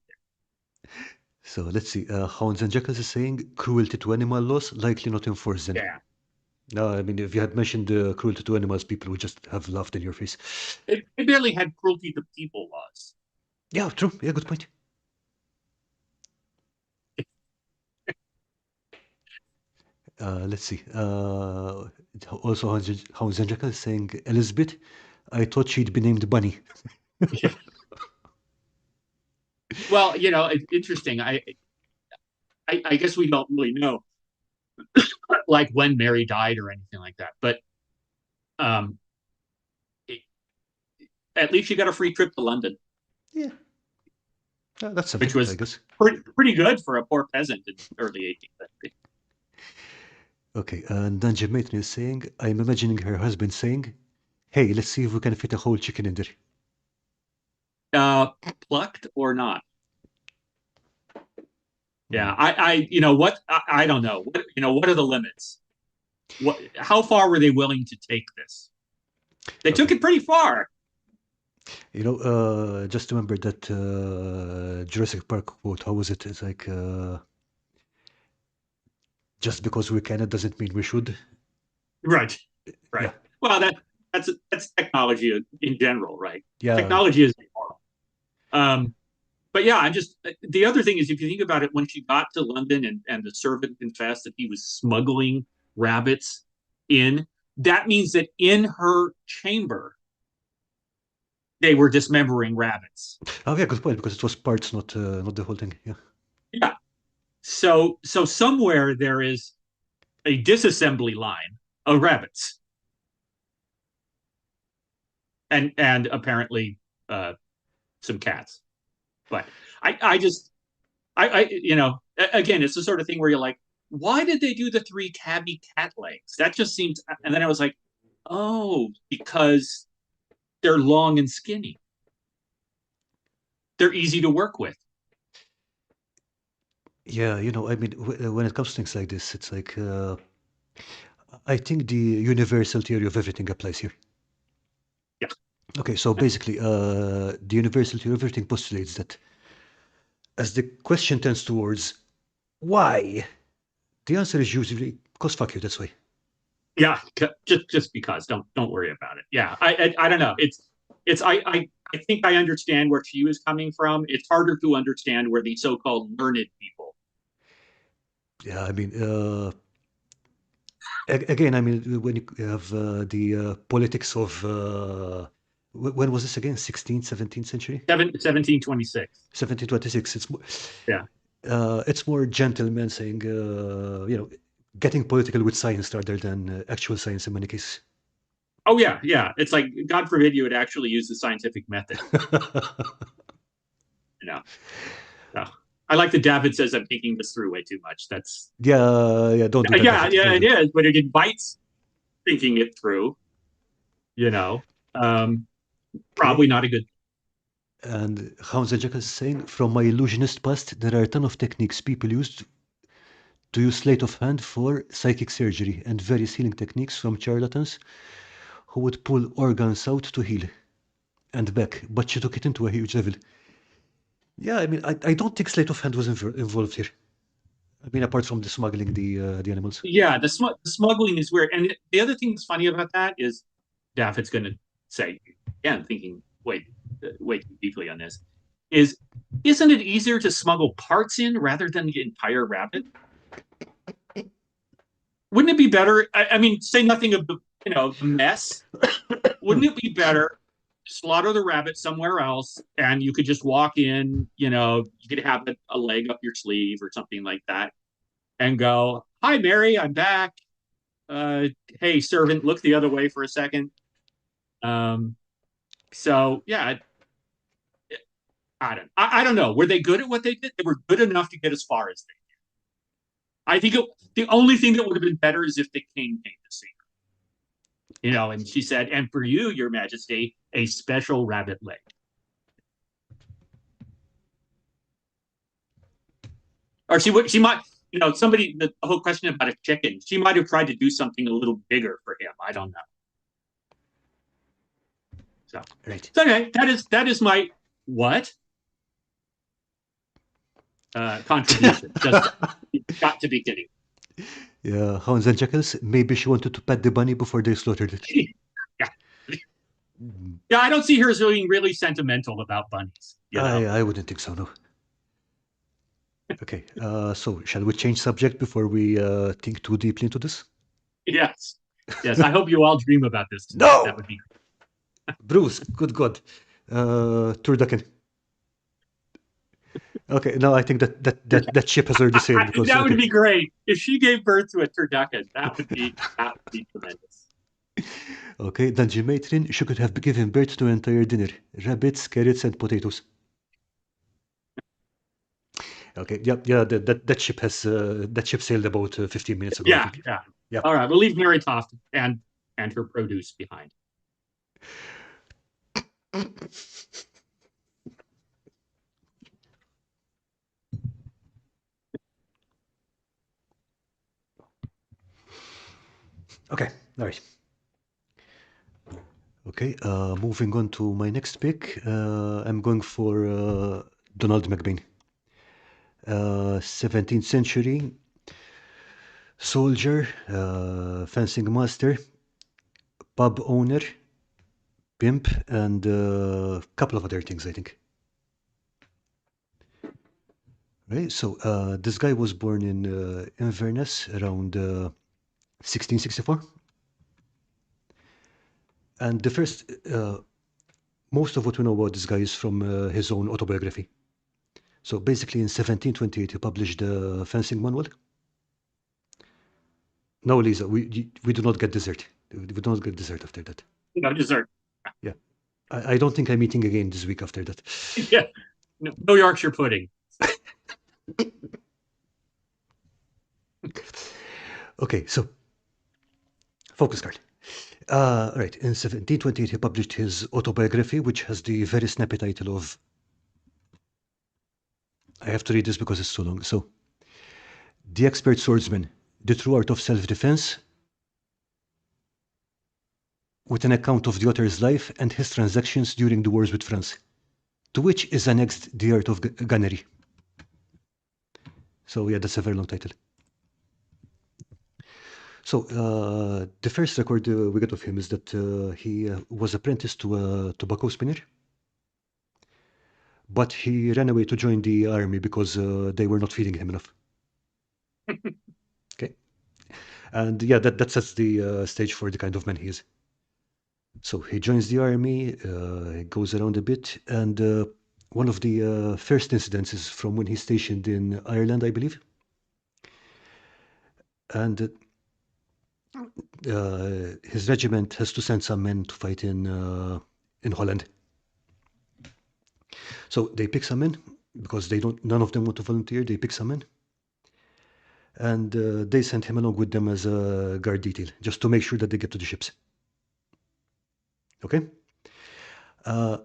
So let's see. Hounds and Jackals is saying cruelty to animal laws likely not enforced then. there. Yeah, No, I mean, if you had mentioned cruelty to animals, people would just have laughed in your face. it barely had cruelty to people laws. Yeah, true. Yeah, good point. Let's see. Also, Hounds and Jackals is saying Elizabeth, I thought she'd be named Bunny. Yeah. Well, it's interesting. I guess we don't really know like when Mary died or anything like that, but um, it, at least she got a free trip to London, Yeah, that's something, which I was guess. pretty good for a poor peasant in early 18th century. Okay, and Dungeon Matron is saying, I'm imagining her husband saying, hey, let's see if we can fit a whole chicken in there. Uh, Plucked or not? Hmm. Yeah, I don't know. What are the limits? How far were they willing to take this? They took Okay. it pretty far. Just remember that Jurassic Park quote. How was it? It's like, just because we can, it doesn't mean we should. Right, Yeah, right. Well, that's technology in general, right? yeah. Technology is immoral. Um, but yeah, I'm just the other thing is if you think about it, when she got to London and the servant confessed that he was smuggling rabbits in, that means that in her chamber they were dismembering rabbits. Oh, yeah, good point, because it was parts, not the whole thing. Yeah. Yeah. So somewhere there is a disassembly line of rabbits, and apparently some cats. But I just again, it's the sort of thing where you're like, why did they do the three tabby cat legs? That just seems. And then I was like, oh, because they're long and skinny. They're easy to work with. Yeah, I mean, when it comes to things like this, it's like, I think the universal theory of everything applies here. Yeah. Okay, so basically, the universal theory of everything postulates that as the question tends towards why, the answer is usually because fuck you, that's why. Yeah, just because don't worry about it. Yeah, I don't know. It's I think I understand where she was coming from. It's harder to understand where the so-called learned people. Yeah, I mean, again, I mean, when you have the politics of, when was this again? 16th, 17th century? 1726. 1726. Yeah, It's more gentlemen saying, getting political with science rather than actual science in many cases. Oh yeah, yeah. It's like God forbid you would actually use the scientific method. You know. So, I like that David says I'm thinking this through way too much. That's Yeah, yeah, don't do that, yeah, David. yeah, Don't it do it. is, but it invites thinking it through. You know, um, Okay. probably not a good. And Hans and Jack is saying, from my illusionist past, there are a ton of techniques people used to use sleight of hand for psychic surgery and various healing techniques from charlatans who would pull organs out to heal and back, but she took it into a huge level. Yeah, I mean, I don't think sleight of hand was involved here. I mean, apart from the smuggling the animals. Yeah, the smuggling is weird. And the other thing that's funny about that is David's going to say, again, thinking way too deeply on this, is isn't it easier to smuggle parts in rather than the entire rabbit? Wouldn't it be better? I mean, say nothing of the mess. Wouldn't it be better to slaughter the rabbit somewhere else and you could just walk in? You could have a leg up your sleeve or something like that and go, "Hi, Mary, I'm back. Hey, servant, look the other way for a second." Um, so yeah, I don't know. Were they good at what they did? They were good enough to get as far as they. I think the only thing that would have been better is if the king came to see her. And she said, "And for you, Your Majesty, a special rabbit leg." Or she might, somebody the whole question about a chicken. She might have tried to do something a little bigger for him. I don't know. So, Right. so anyway, that is my what contribution. Just got to be kidding. Yeah, Hans and Jackals, maybe she wanted to pet the bunny before they slaughtered it. Yeah. Yeah, I don't see her as being really sentimental about bunnies. I wouldn't think so, no. Okay, so shall we change subject before we think too deeply into this? Yes. Yes. I hope you all dream about this tonight. That No! would be Bruce, good God. Turducken. Okay, no, I think that ship has already sailed because, that would okay. be great. If she gave birth to a turducken, that would be tremendous. Okay, Dungeon Matron, she could have given birth to an entire dinner. Rabbits, carrots, and potatoes. Okay, yeah, that ship sailed about 15 minutes ago, I Yeah, think. yeah. Yeah. All right, we'll leave Mary Toft and her produce behind. Okay, all right. Okay, moving on to my next pick. I'm going for Donald McBain. 17th century soldier, fencing master, pub owner, pimp, and a couple of other things, I think. Right, so this guy was born in Inverness around 1664. And most of what we know about this guy is from his own autobiography. So basically, in 1728, he published the fencing manual. No, Lisa, we do not get dessert. We do not get dessert after that. No dessert. Yeah, I don't think I'm eating again this week after that. Yeah, no Yorkshire pudding. Okay, so focus, Carl. All right, in 1728, he published his autobiography, which has the very snappy title of. I have to read this because it's so long. So, The Expert Swordsman, The True Art of Self-Defense, with an account of the author's life and his transactions during the wars with France, to which is annexed The Art of Gunnery. So, yeah, that's a very long title. So, the first record we get of him is that he was apprenticed to a tobacco spinner, but he ran away to join the army because they were not feeding him enough. Okay. And yeah, that sets the stage for the kind of man he is. So he joins the army, he goes around a bit, and one of the first incidents is from when he's stationed in Ireland, I believe. And his regiment has to send some men to fight in Holland. So they pick some men because none of them want to volunteer. They pick some men, and they send him along with them as a guard detail, just to make sure that they get to the ships. Okay. Uh,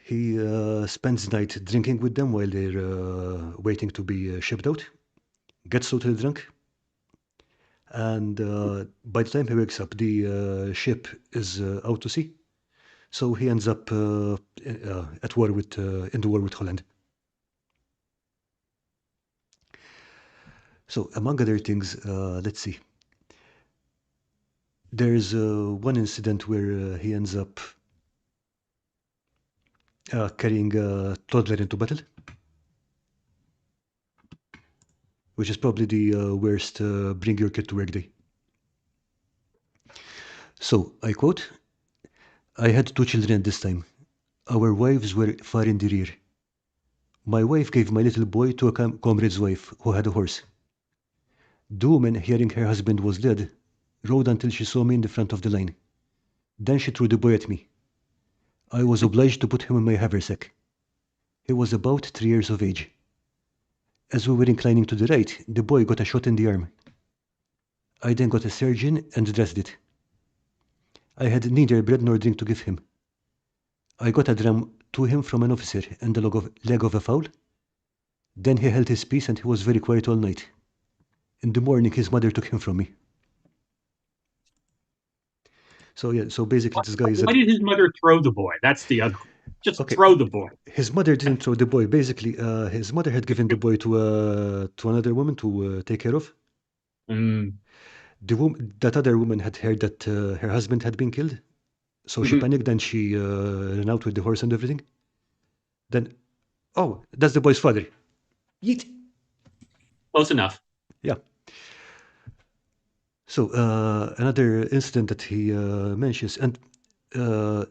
he spends the night drinking with them while they're waiting to be shipped out. Gets totally drunk, and by the time he wakes up, the ship is out to sea. So he ends up at war with in the war with Holland. So among other things, let's see. There's one incident where he ends up carrying a toddler into battle, which is probably the worst bring your kid to work day. So I quote, I had two children this time. Our wives were far in the rear. My wife gave my little boy to a comrade's wife who had a horse. The woman, hearing her husband was dead, rode until she saw me in the front of the line. Then she threw the boy at me. I was obliged to put him in my haversack. He was about 3 years of age. As we were inclining to the right, the boy got a shot in the arm. I then got a surgeon and dressed it. I had neither bread nor drink to give him. I got a dram to him from an officer and the leg of a fowl. Then he held his peace and he was very quiet all night. In the morning, his mother took him from me. So yeah, so basically this guy is Why did his mother throw the boy? That's the other. Just okay. throw the boy. His mother didn't throw the boy. Basically, his mother had given the boy to another woman to take care of. Mm. That other woman had heard that her husband had been killed, so she Mhm. panicked and she ran out with the horse and everything. Then, oh, that's the boy's father. Yeet. Close enough. Yeah. So another incident that he mentions, and uh,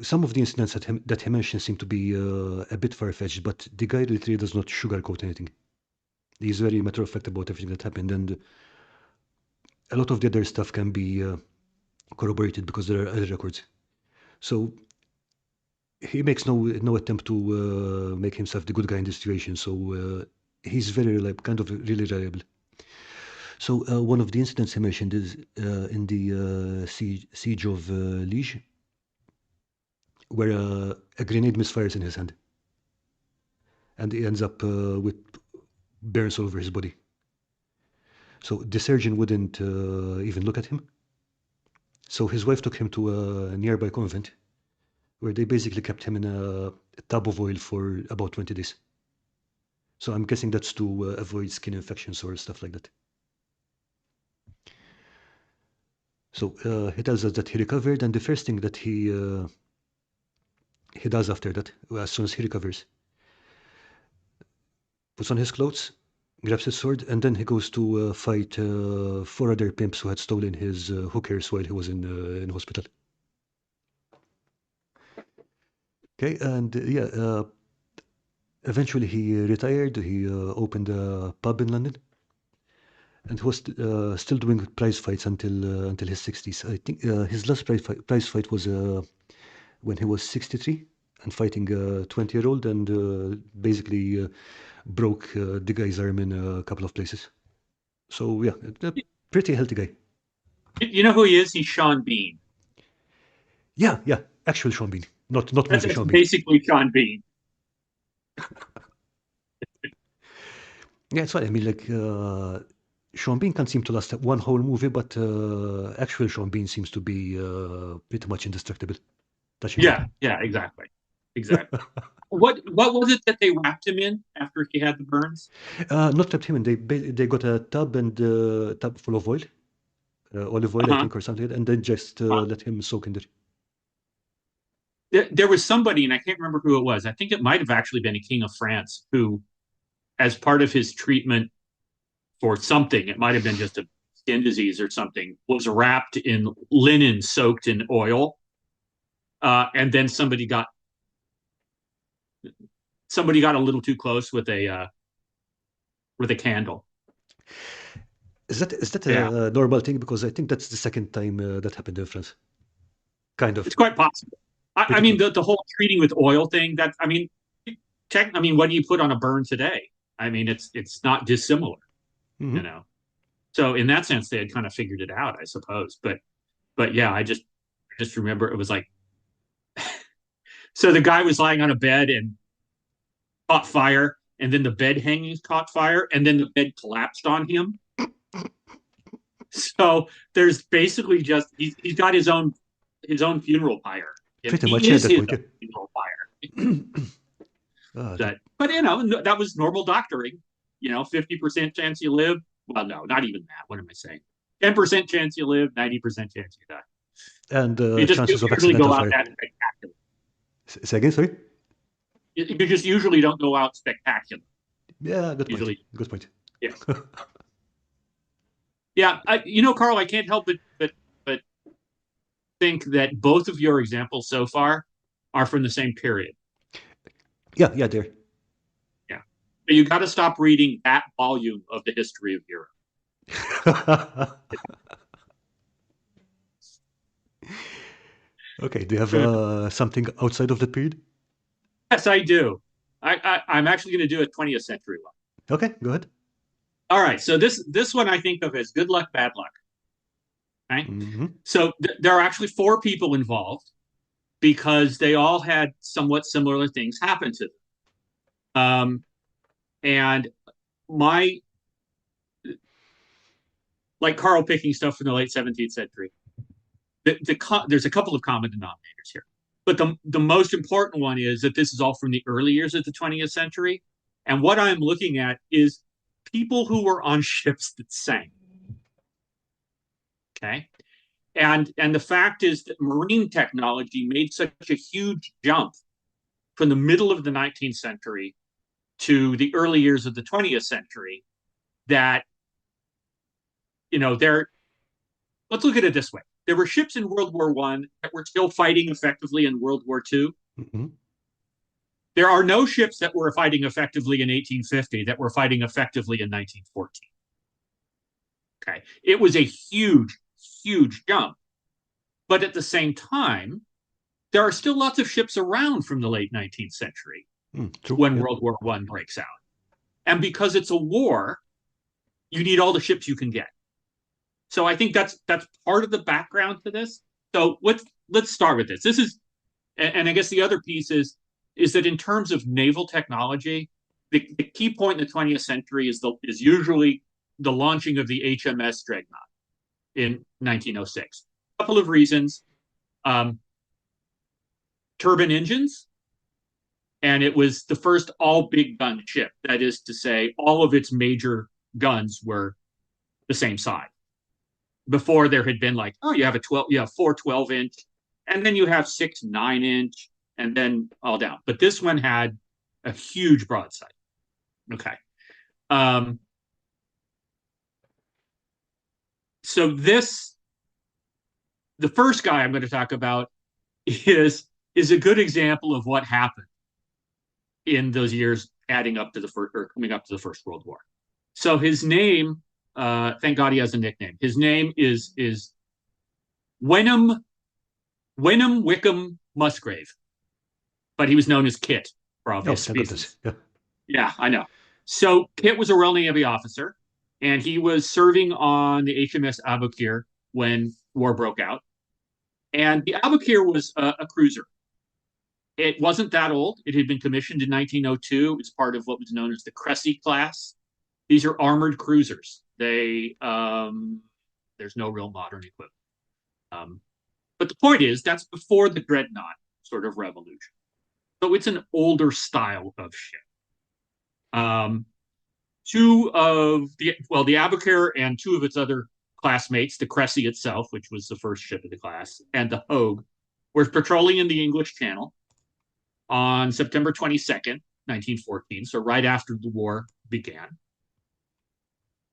some of the incidents that he mentions seem to be a bit far-fetched, but the guy literally does not sugarcoat anything. He's very matter of fact about everything that happened, and a lot of the other stuff can be corroborated because there are other records. So he makes no attempt to make himself the good guy in this situation. So he's very kind of really reliable. So one of the incidents he mentioned is in the siege of Liege, where a grenade misfires in his hand, and he ends up with burns all over his body. So the surgeon wouldn't even look at him. So his wife took him to a nearby convent, where they basically kept him in a tub of oil for about 20 days. So I'm guessing that's to avoid skin infections or stuff like that. So he tells us that he recovered, and the first thing that he does after that, as soon as he recovers, puts on his clothes, grabs his sword, and then he goes to fight four other pimps who had stolen his hookers while he was in hospital. Okay, and yeah, eventually he retired. He opened a pub in London, and he was still doing prize fights until his 60s. I think his last prize fight was when he was 63 and fighting a 20-year-old and basically broke the guy's arm in a couple of places. So yeah, a pretty healthy guy. You know who he is? He's Sean Bean. Yeah, yeah, actual Sean Bean, not movie That's Sean Bean. basically Sean Bean. Yeah, it's funny. I mean, like Sean Bean can't seem to last one whole movie, but actual Sean Bean seems to be pretty much indestructible. Touching wood. Yeah, exactly. Exactly. What was it that they wrapped him in after he had the burns? Not trapped him in. They got a tub and tub full of oil, olive oil, I Uh-huh. think, or something, and then just Uh, let him soak in there. there was somebody, and I can't remember who it was. I think it might have actually been a king of France who, as part of his treatment for something, it might have been just a skin disease or something, was wrapped in linen soaked in oil. And then somebody got somebody got a little too close with a candle. Is that Yeah, a normal thing? Because I think that's the second time that happened in France. Kind of. it's quite possible. I Pretty mean, good. the whole treating with oil thing. That I mean, I mean, what do you put on a burn today? I mean, it's not dissimilar, you Hmm. know. So in that sense, they had kind of figured it out, I suppose. But yeah, I just remember it was like so the guy was lying on a bed and caught fire, and then the bed hangings caught fire, and then the bed collapsed on him. So there's basically just he's got his own funeral pyre. And Pretty much, he yeah, at is that his point, own yeah. funeral pyre. Ah, But you know that was normal doctoring. You know, 50% chance you live. Well, no, not even that. What am I saying? 10% chance you live, 90% chance you die. and You just chances of usually accidental go out fire. that spectacular. Say again, sorry? You just usually don't go out spectacular. Yeah, good point. Usually, Good point. yeah, yeah. You know, Karl, I can't help but think that both of your examples so far are from the same period. Yeah, yeah, there. Yeah, but you got to stop reading that volume of the history of Europe. Okay, do you have something outside of the period? Yes, I do. I'm actually going to do a 20th century one. Okay, go ahead. All right, so this one I think of as good luck, bad luck. Right. Hmm. So there are actually four people involved because they all had somewhat similar things happen to them. And my like Karl picking stuff from the late 17th century. There's a couple of common denominators here, but the most important one is that this is all from the early years of the 20th century, and what I'm looking at is people who were on ships that sank. Okay, and the fact is that marine technology made such a huge jump from the middle of the 19th century to the early years of the 20th century that there. Let's look at it this way: there were ships in World War One that were still fighting effectively in World War Two. Hmm. There are no ships that were fighting effectively in 1850 that were fighting effectively in 1914. Okay, it was a huge, huge jump, but at the same time, there are still lots of ships around from the late 19th century True, when yeah. World War One breaks out. And because it's a war, you need all the ships you can get. So I think that's part of the background to this. So let's start with this. This is, and I guess the other piece is that in terms of naval technology, the key point in the 20th century is usually the launching of the HMS Dreadnought in 1906. A couple of reasons: um, turbine engines, and it was the first all big gun ship. That is to say, all of its major guns were the same size. Before there had been like, oh, you have four 12-inch, and then you have six 9-inch, and then all down. But this one had a huge broadside. Okay. Um, so the first guy I'm going to talk about is a good example of what happened in those years adding up to the first or coming up to the First World War. So his name, thank God he has a nickname. His name is Wenham Wickham Musgrave, but he was known as Kit for Oh, obvious thank goodness. reasons. Yeah. Yeah, I know. So Kit was a Royal Navy officer, and he was serving on the HMS Aboukir when war broke out. And the Aboukir was a cruiser. It wasn't that old. It had been commissioned in 1902. It's part of what was known as the Cressy class. These are armored cruisers. There's no real modern equivalent. Um, but the point is, that's before the dreadnought sort of revolution. So it's an older style of ship. Um, the Aboukir and two of its other classmates, the Cressy itself, which was the first ship of the class, and the Hogue, were patrolling in the English Channel on September 22nd, 1914, so right after the war began.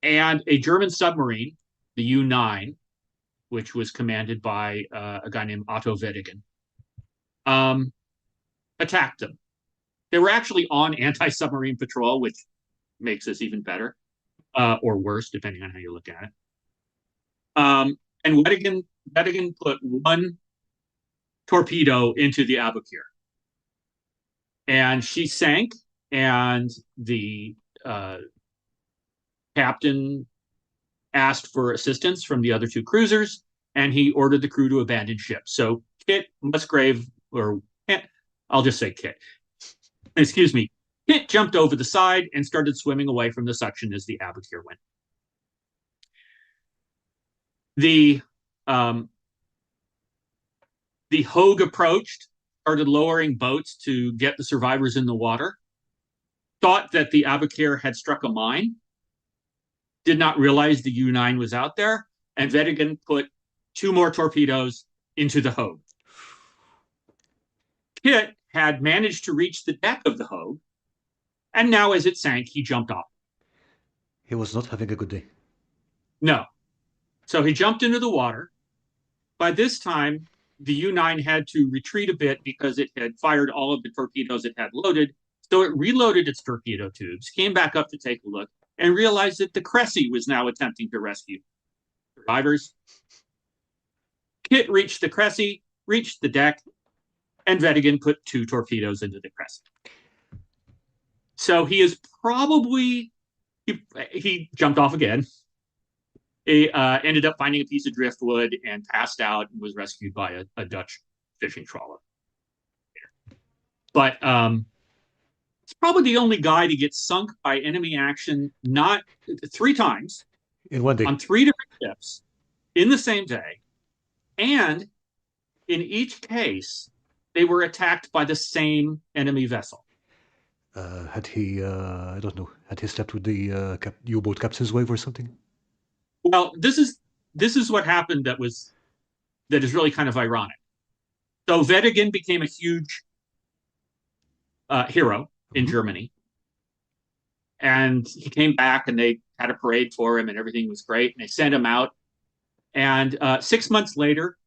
And a German submarine, the U-9, which was commanded by a guy named Otto Weddigen, attacked them. They were actually on anti-submarine patrol, which makes this even better, or worse, depending on how you look at it. And Wedigan put one torpedo into the Aboukir, and she sank. And the captain asked for assistance from the other two cruisers, and he ordered the crew to abandon ship. So Kit Musgrave, or I'll just say Kit, excuse me, Kit jumped over the side and started swimming away from the suction as the Aboukir went. The Hogue approached, started lowering boats to get the survivors in the water, thought that the Aboukir had struck a mine, did not realize the U-9 was out there, and Wedigan put 2 more torpedoes into the Hogue. Kit had managed to reach the deck of the Hogue, and now as it sank, he jumped off. He was not having a good day. No. So he jumped into the water. By this time, the U-9 had to retreat a bit because it had fired all of the torpedoes it had loaded. So it reloaded its torpedo tubes, came back up to take a look, and realized that the Cressy was now attempting to rescue survivors. Kit reached the Cressy, reached the deck, and Wedigan put 2 torpedoes into the Cressy. So he is probably, he jumped off again. He ended up finding a piece of driftwood and passed out and was rescued by a Dutch fishing trawler. But it's probably the only guy to get sunk by enemy action, not 3 times in one day on 3 different ships in the same day. And in each case, they were attacked by the same enemy vessel. Had he, I don't know, had he slept with the U-boat captain's wife or something? Well, this is what happened that is really kind of ironic. So Wedigan became a huge hero in Germany, and he came back, and they had a parade for him, and everything was great, and they sent him out. And 6 months later,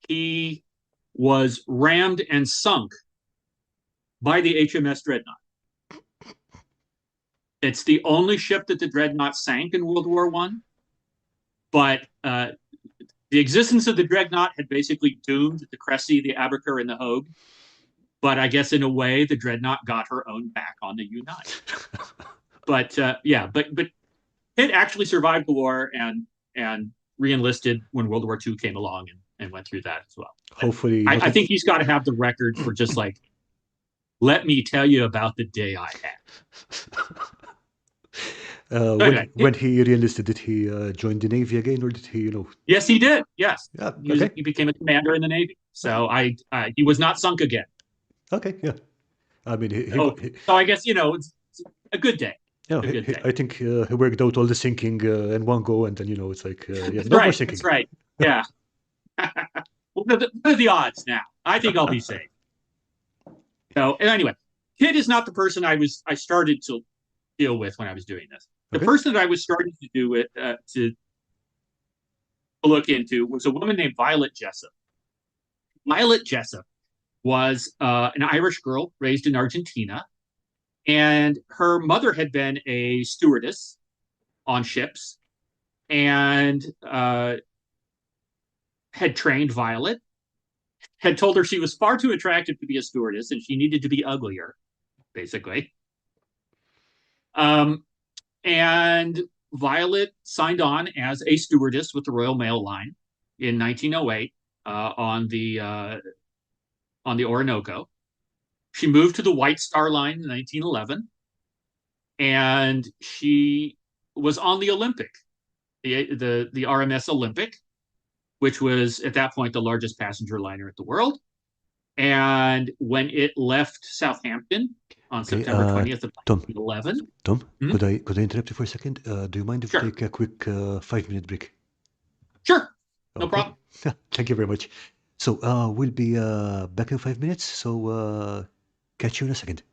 he was rammed and sunk by the HMS Dreadnought. It's the only ship that the Dreadnought sank in World War I, but the existence of the Dreadnought had basically doomed the Cressy, the Aboukir, and the Hogue. But I guess in a way, the Dreadnought got her own back on the U-9. But but it actually survived the war and re-enlisted when World War II came along and went through that as well. Hopefully, I think he's got to have the record for just like, let me tell you about the day I had. When he re-enlisted, did he join the Navy again, or did he, Yes, he did. Yes, yeah, okay. He became a commander in the Navy. So he was not sunk again. Okay, yeah. I mean, so I guess it's a good day. Yeah, I think he worked out all the sinking in one go, and then it's like that's no right, more sinking. That's right. Yeah. What are the odds now? I think I'll be safe. So anyway, Kit is not the person I started to deal with when I was doing this. The person that I was starting to do it to look into was a woman named Violet Jessup. Violet Jessup was an Irish girl raised in Argentina, and her mother had been a stewardess on ships, and had trained Violet, had told her she was far too attractive to be a stewardess and she needed to be uglier, basically. And Violet signed on as a stewardess with the Royal Mail Line in 1908 on the Orinoco. She moved to the White Star Line in 1911, and she was on the Olympic, the RMS Olympic, which was at that point the largest passenger liner in the world. And when it left Southampton on September 20th of 1911. Tom, could I interrupt you for a second? Do you mind if we take a quick 5-minute break? Sure, no problem. Thank you very much. So we'll be back in 5 minutes, so catch you in a second.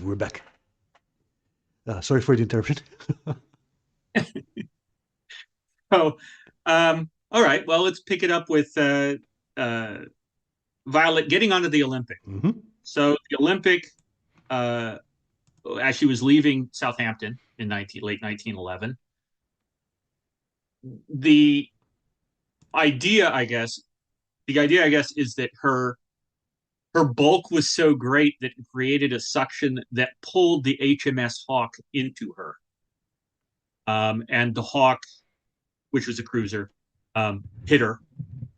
We're back. Sorry for the interruption. So, all right. Well, let's pick it up with uh, Violet getting onto the Olympic. Mm-hmm. So the Olympic, uh, as she was leaving Southampton in late 1911, the idea, I guess, is that her bulk was so great that it created a suction that pulled the HMS Hawk into her. And the Hawk, which was a cruiser, hit her,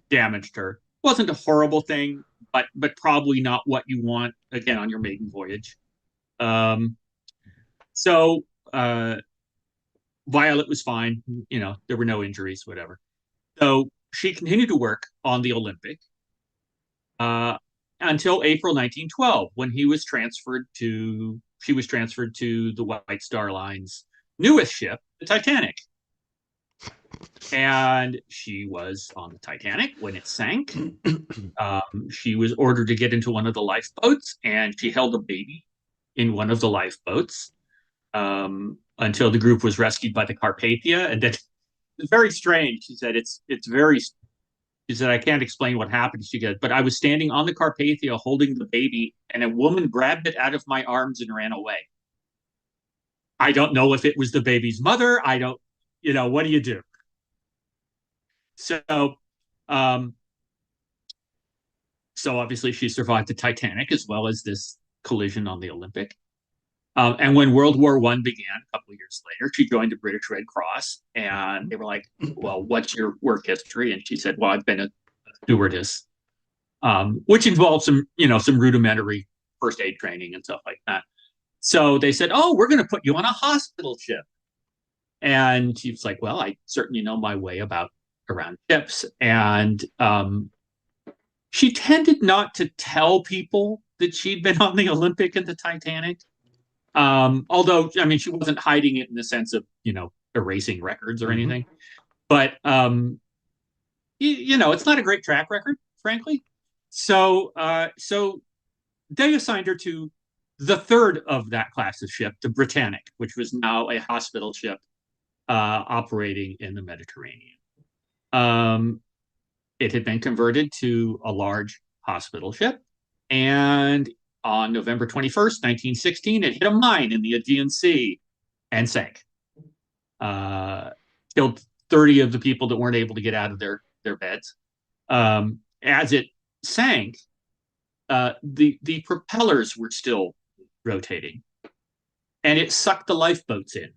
damaged her. Wasn't a horrible thing, but probably not what you want again on your maiden voyage. Um, so Violet was fine. You know, there were no injuries, whatever. So she continued to work on the Olympic uh, until April 1912, when she was transferred to the White Star Line's newest ship, the Titanic. And she was on the Titanic when it sank. She was ordered to get into one of the lifeboats, and she held a baby in one of the lifeboats until the group was rescued by the Carpathia. And then it's very strange. She said it's very. She said I can't explain what happened. She goes, but I was standing on the Carpathia holding the baby, and a woman grabbed it out of my arms and ran away. I don't know if it was the baby's mother. I don't. What do you do? So, um, so obviously she survived the Titanic as well as this collision on the Olympic. And when World War I began a couple of years later, she joined the British Red Cross, and they were like, "Well, what's your work history?" And she said, "Well, I've been a stewardess, which involves some rudimentary first aid training and stuff like that." So they said, "Oh, we're going to put you on a hospital ship." And she was like, "Well, I certainly know my way around ships." And she tended not to tell people that she'd been on the Olympic and the Titanic. Although, I mean, she wasn't hiding it in the sense of, erasing records or Mm-hmm. anything. But, it's not a great track record, frankly. So they assigned her to the third of that class of ship, the Britannic, which was now a hospital ship operating in the Mediterranean. It had been converted to a large hospital ship, and on November 21st, 1916, it hit a mine in the Aegean Sea and sank. Killed 30 of the people that weren't able to get out of their beds. As it sank, the propellers were still rotating, and it sucked the lifeboats in.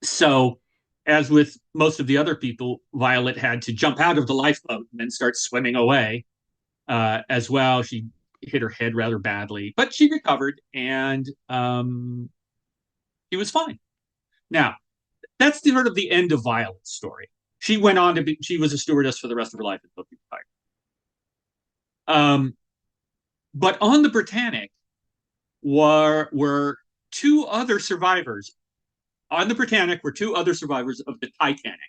So, as with most of the other people, Violet had to jump out of the lifeboat and then start swimming away as well. She hit her head rather badly, but she recovered, and she was fine. Now, that's sort of the end of Violet's story. She went on she was a stewardess for the rest of her life until she retired. But on the Britannic were two other survivors. On the Britannic were two other survivors of the Titanic.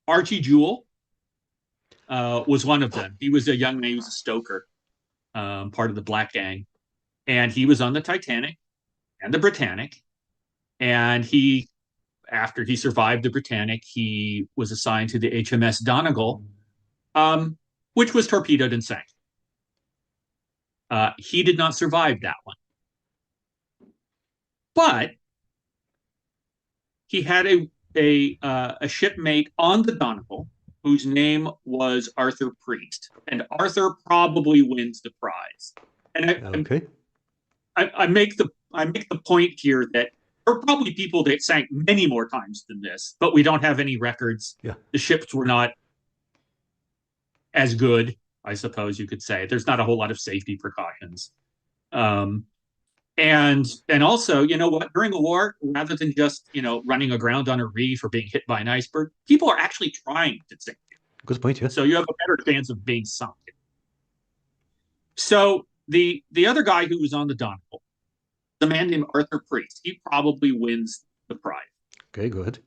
Archie Jewell was one of them. He was a young man, he was a stoker, part of the Black Gang. And he was on the Titanic and the Britannic. And after he survived the Britannic, he was assigned to the HMS Donegal, which was torpedoed and sank. He did not survive that one. But he had a shipmate on the Donegal whose name was Arthur Priest, and Arthur probably wins the prize. And Okay. I make the point here that there are probably people that sank many more times than this, but we don't have any records. Yeah. The ships were not as good, I suppose you could say. There's not a whole lot of safety precautions. And also, you know what? During the war, rather than just running aground on a reef or being hit by an iceberg, people are actually trying to sink you. Good point. Yeah. So you have a better chance of being sunk. So the other guy who was on the Donegal, the man named Arthur Priest, he probably wins the prize. Okay. Go ahead.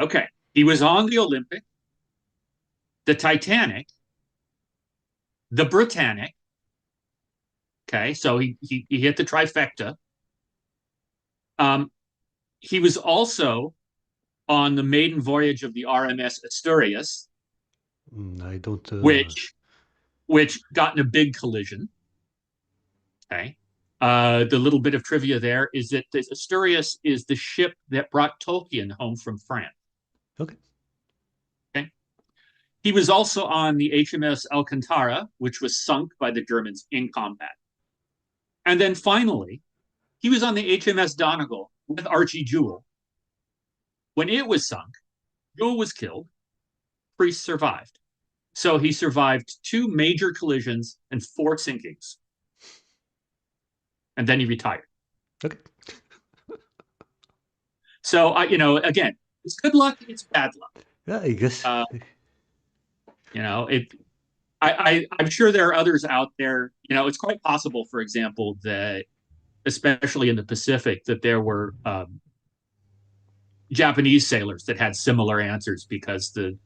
Okay, he was on the Olympic, the Titanic, the Britannic, Okay, so he hit the trifecta. Um, he was also on the maiden voyage of the RMS Asturias, I don't. which got in a big collision. Okay. The little bit of trivia there is that the Asturias is the ship that brought Tolkien home from France. Okay. Okay. He was also on the HMS Alcantara, which was sunk by the Germans in combat. And then finally, he was on the HMS Donegal with Archie Jewell. When it was sunk, Jewell was killed. Priest survived. So he survived 2 major collisions and 4 sinkings. And then he retired. Okay. So, again, it's good luck, it's bad luck. Yeah, I guess. Uh, it. I'm sure there are others out there. It's quite possible, for example, that especially in the Pacific, that there were Japanese sailors that had similar answers because the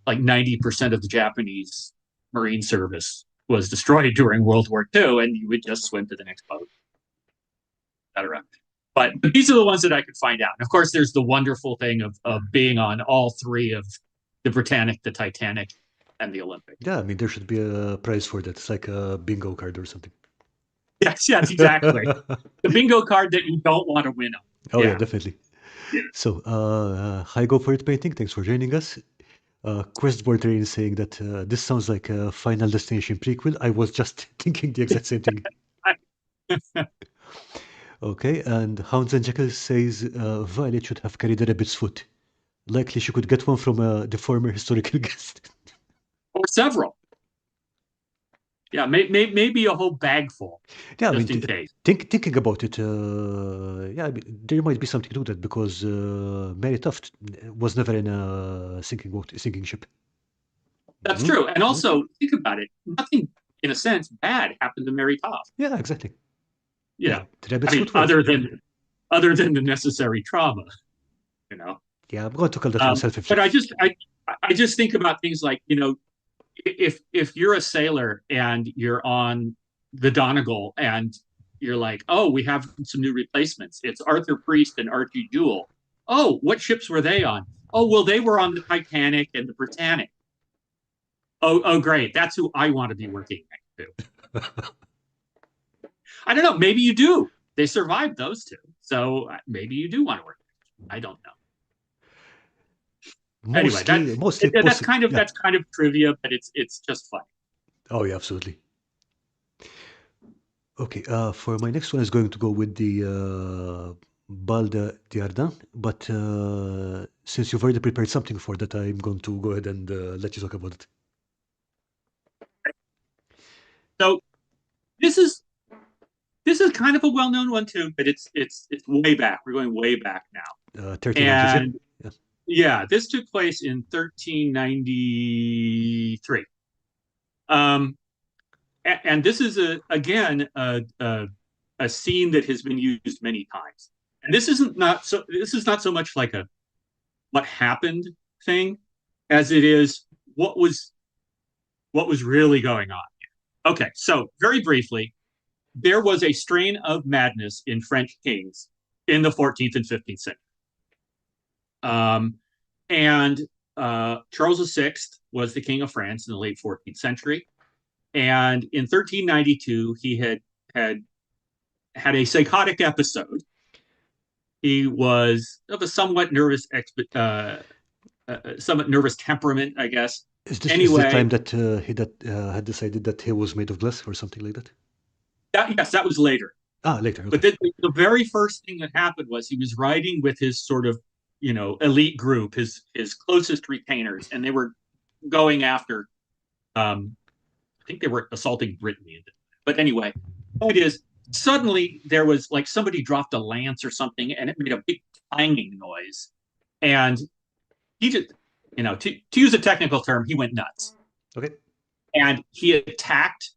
like 90% of the Japanese Marine service was destroyed during World War II, and you would just swim to the next boat, etc. But these are the ones that I could find out. And of course, there's the wonderful thing of being on all 3 of the Britannic, the Titanic, and the Olympic. Yeah, I mean, there should be a prize for that. It's like a bingo card or something. Yes, exactly. The bingo card that you don't want to win on. Oh, yeah, definitely. Yeah. So, hi, go for it painting. Thanks for joining us. Questboard Train is saying that this sounds like a Final Destination prequel. I was just thinking the exact same thing. Okay, and Hounds and Jekyll says Violet should have carried a rabbit's foot. Likely she could get one from the former historical guest. Or several. Yeah, maybe a whole bag full. Yeah, just in case. Thinking about it, yeah, I mean, there might be something to that because Mary Tuft was never in a sinking ship. That's true. And also, think about it. Nothing, in a sense, bad happened to Mary Tuft. Yeah, exactly. Yeah. Other than the necessary trauma, Yeah, I'm going to call that one self-inflicted. But I just think about things like, if you're a sailor and you're on the Donegal and you're like, oh, we have some new replacements. It's Arthur Priest and Archie Jewell. Oh, what ships were they on? Oh, well, they were on the Titanic and the Britannic. Oh, great. That's who I want to be working next to. I don't know. Maybe you do. They survived those 2. So maybe you do want to work. I don't know. Mostly, that's kind of trivia, but it's just fun. Oh yeah, absolutely. Okay, for my next one is going to go with the Balda Diardin, but since you've already prepared something for that, I'm going to go ahead and let you talk about it. So this is kind of a well-known one too, but it's way back. We're going way back now. 1300s. Yeah, this took place in 1393. And this is again a scene that has been used many times. And this is not so much like a what happened thing as it is what was really going on. Okay, so very briefly, there was a strain of madness in French kings in the 14th and 15th century. And Charles VI was the king of France in the late 14th century. And in 1392, he had a psychotic episode. He was of a somewhat nervous temperament, I guess. Is this the time that he had decided that he was made of glass or something like that? Yes, that was later. Later. Okay. But the very first thing that happened was he was riding with his sort of, elite group, his closest retainers, and they were going after, I think they were assaulting Brittany. But anyway, the point is, suddenly there was like somebody dropped a lance or something, and it made a big clanging noise. And he just, to use a technical term, he went nuts. Okay. And he attacked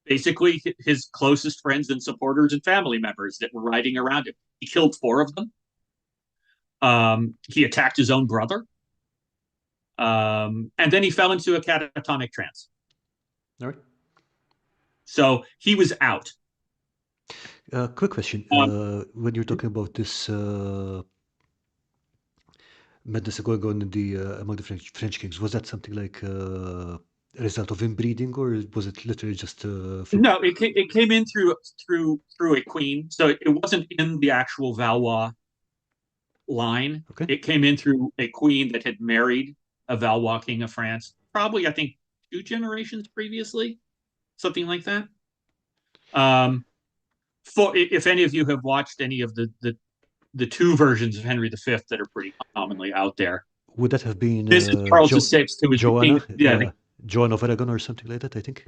basically his closest friends and supporters and family members that were riding around him. He killed 4 of them. He attacked his own brother. And then he fell into a catatonic trance. All right. So he was out. Quick question. Um, When you're talking about this madness going on in the among the French kings, was that something like a result of inbreeding, or was it literally just a fluke? no, it came in through a queen, so it wasn't in the actual Valois line. Okay. It came in through a queen that had married a Valois king of France, probably I think two generations previously, something like that. Um, for if any of you have watched any of the two versions of Henry V that are pretty commonly out there, Would that have been this is Charles VI, who is the king. Joanna? Yeah, Joanna of Aragon or something like that, I think.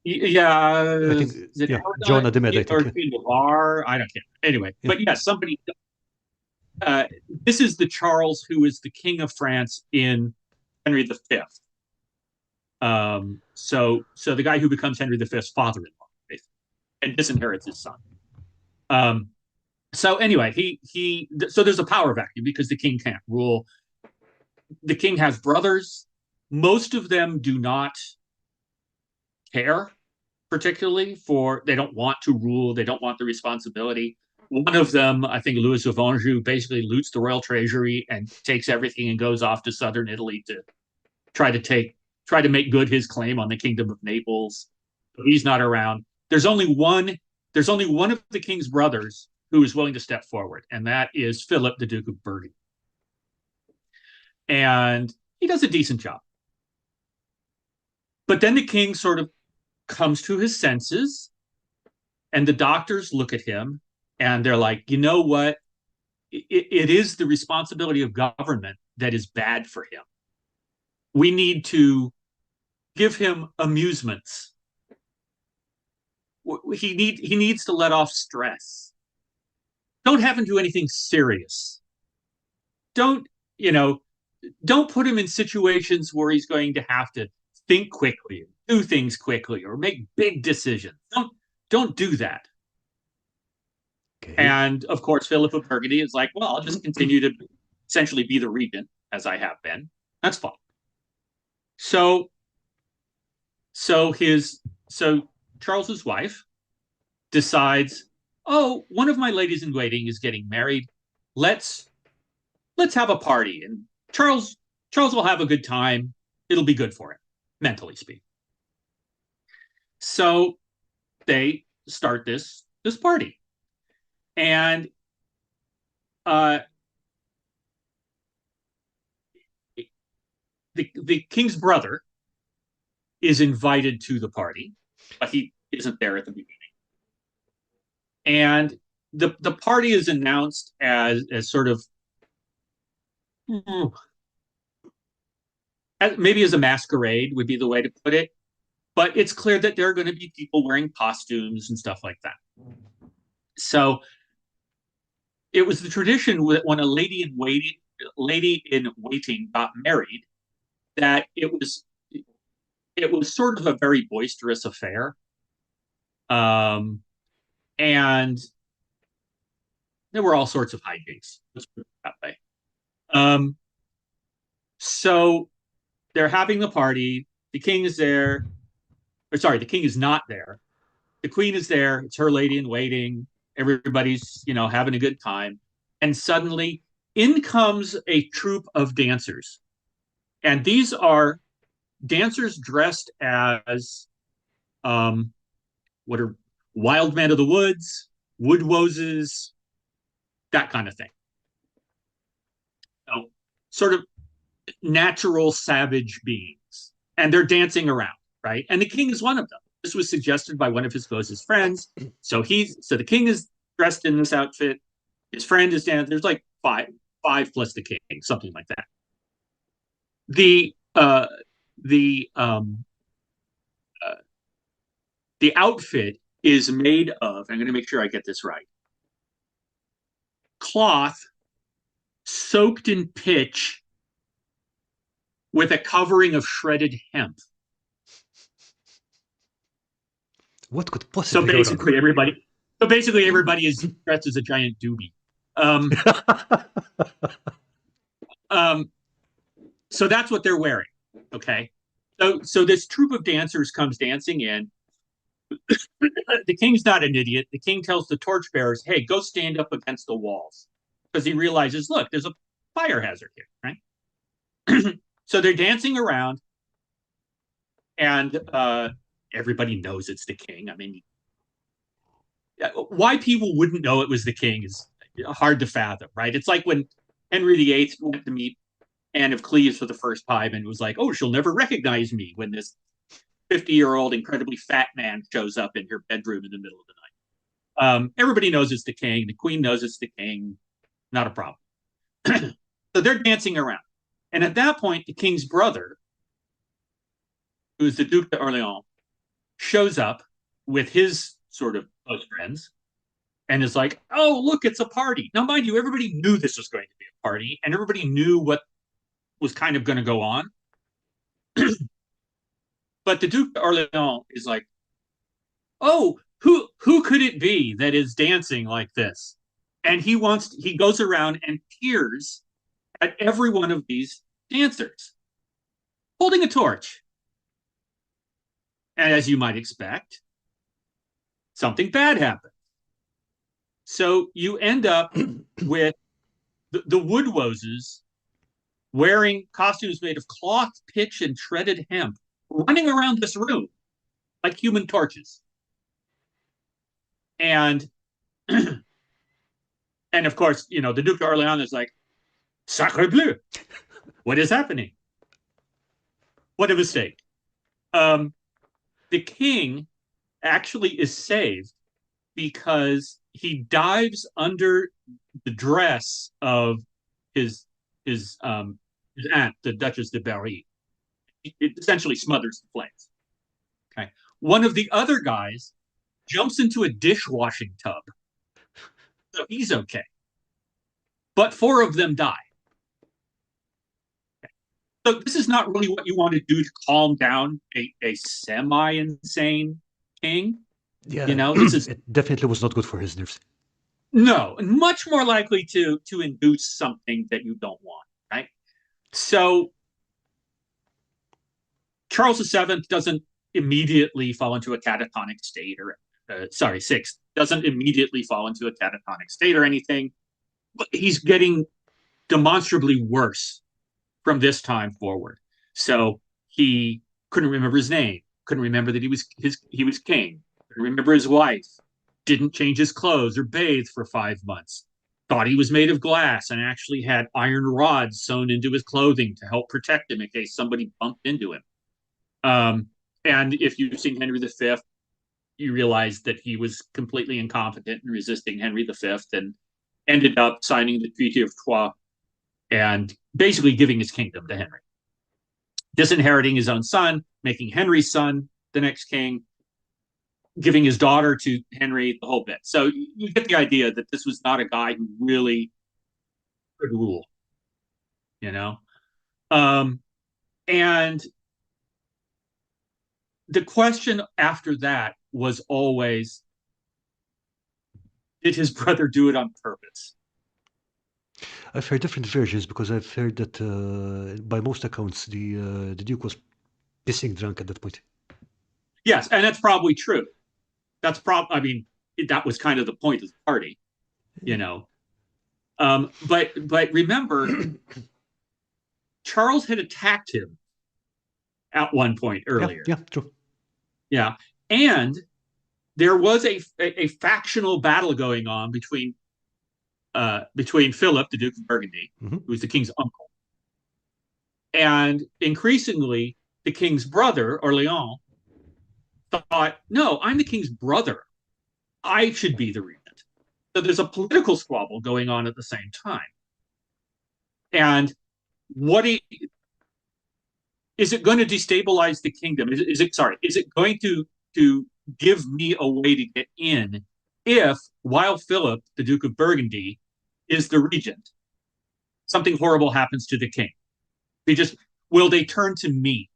yeah. I think, Is it yeah, Aragon Joanna de Med, I think, or yeah. Queen of Navarre? I don't care. Anyway, Yeah. but yeah, somebody. Uh, this is the Charles who is the king of France in Henry V. So the guy who becomes Henry V's father-in-law and disinherits his son. Um, so anyway, so there's a power vacuum because the king can't rule. The king has brothers. Most of them do not care particularly for. They don't want to rule. They don't want the responsibility. One of them, I think, Louis of Anjou, basically loots the royal treasury and takes everything and goes off to southern Italy to try to take try to make good his claim on the kingdom of Naples. He's not around. There's only one. There's only one of the king's brothers who is willing to step forward, and that is Philip, the Duke of Burgundy. And he does a decent job. But then the king sort of comes to his senses, and the doctors look at him and they're like, you know what? It is the responsibility of government that is bad for him. We need to give him amusements. He needs to let off stress. Don't have him do anything serious. Don't you know? Don't put him in situations where he's going to have to think quickly, do things quickly, or make big decisions. Don't do that. Okay. And of course, Philip of Burgundy is like, well, I'll just continue to essentially be the regent as I have been. That's fine. So so his so Charles's wife decides, oh, one of my ladies in waiting is getting married. Let's let's have a party, and Charles will have a good time. It'll be good for him, mentally speaking. So they start this party, and uh, the king's brother is invited to the party, but he isn't there at the beginning. And the party is announced as sort of maybe as a masquerade would be the way to put it. But it's clear that there are going to be people wearing costumes and stuff like that. So it was the tradition that when a lady in waiting got married, that it was sort of a very boisterous affair, um, and there were all sorts of hijinks. Let's put it that way. Um, so they're having the party. The king is there. Or sorry, the king is not there. The queen is there. It's her lady in waiting. Everybody's, having a good time. And suddenly in comes a troupe of dancers. And these are dancers dressed as what are wild men of the woods, wood woses, that kind of thing. So, sort of natural savage beings. And they're dancing around, right? And the king is one of them. This was suggested by one of his closest friends. So the king is dressed in this outfit. His friend is dancing. There's like five plus the king, something like that. The uh, the uh, the outfit is made of. I'm going to make sure I get this right. Cloth soaked in pitch with a covering of shredded hemp. What could So possibly go wrong? basically, everybody. So basically, everybody is dressed as a giant doobie. Um, um, so that's what they're wearing. Okay. So this troupe of dancers comes dancing in. The king's not an idiot. The king tells the torchbearers, "Hey, go stand up against the walls," because he realizes, look, there's a fire hazard here, right? So they're dancing around, and everybody knows it's the king. I mean, why people wouldn't know it was the king is hard to fathom, right? It's like when Henry VIII went to meet Anne of Cleves for the first time and was like, "Oh, she'll never recognize me," when this 50-year-old incredibly fat man shows up in her bedroom in the middle of the night. Everybody knows it's the king. The queen knows it's the king. Not a problem. So they're dancing around. And at that point, the king's brother, who's the Duke d'Orléans, shows up with his sort of close friends and is like, "Oh, look, it's a party." Now, mind you, everybody knew this was going to be a party and everybody knew what was kind of going to go on. But the Duke d'Orléans is like, "Oh, who could it be that is dancing like this?" And he goes around and peers at every one of these dancers, holding a torch. And as you might expect, something bad happens. So you end up with the Woodwoses wearing costumes made of cloth, pitch, and shredded hemp, running around this room like human torches. And and of course, the Duke d'Orléans is like, "Sacre bleu, what is happening? What a mistake." Um, the king actually is saved because he dives under the dress of his his his aunt, the Duchess de Berry. It essentially smothers the flames. Okay. One of the other guys jumps into a dishwashing tub, so he's okay. But four of them die. So this is not really what you want to do to calm down a semi-insane king. Yeah, This is it definitely was not good for his nerves. no much more likely to induce something that you don't want, right? So Charles VII doesn't immediately fall into a catatonic state, or sixth doesn't immediately fall into a catatonic state or anything, but he's getting demonstrably worse from this time forward. So he couldn't remember his name, couldn't remember that he was king, couldn't remember his wife, didn't change his clothes or bathe for 5 months, thought he was made of glass and actually had iron rods sewn into his clothing to help protect him in case somebody bumped into him. And if you've seen Henry V, you realize that he was completely incompetent in resisting Henry V and ended up signing the Treaty of Troyes and basically giving his kingdom to Henry, disinheriting his own son, making Henry's son the next king, giving his daughter to Henry, the whole bit. So you get the idea that this was not a guy who really could rule, you know? And the question after that was always, did his brother do it on purpose? I've heard different versions because I've heard that by most accounts the Duke was pissing drunk at that point. Yes, and that's probably true. I mean, that was kind of the point of the party, you know. But remember, Charles had attacked him at one point earlier. Yeah, true. Yeah, and there was a factional battle going on between Philip, the Duke of Burgundy, who was the king's uncle, and increasingly the king's brother, Orleans, thought, "No, I'm the king's brother. I should be the regent." So there's a political squabble going on at the same time. And is it going to destabilize the kingdom? Is it going to give me a way to get in if, while Philip, the Duke of Burgundy, is the regent, something horrible happens to the king? Will they turn to me?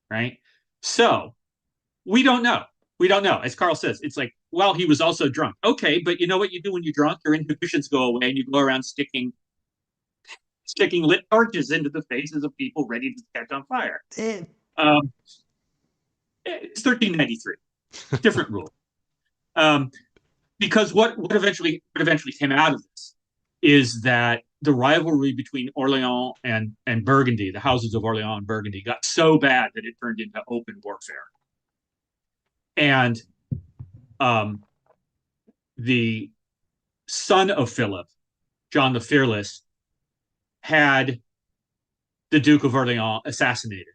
Right? So we don't know. We don't know. As Karl says, it's like, well, he was also drunk. Okay, but you know what you do when you're drunk? Your inhibitions go away and you go around sticking sticking lit torches into the faces of people ready to catch on fire. Eh, Um, it's 1393, different rule. Um, because what eventually came out of this is that the rivalry between Orleans and Burgundy, the houses of Orleans and Burgundy, got so bad that it turned into open warfare. And um, the son of Philip, John the Fearless, had the Duke of Orleans assassinated.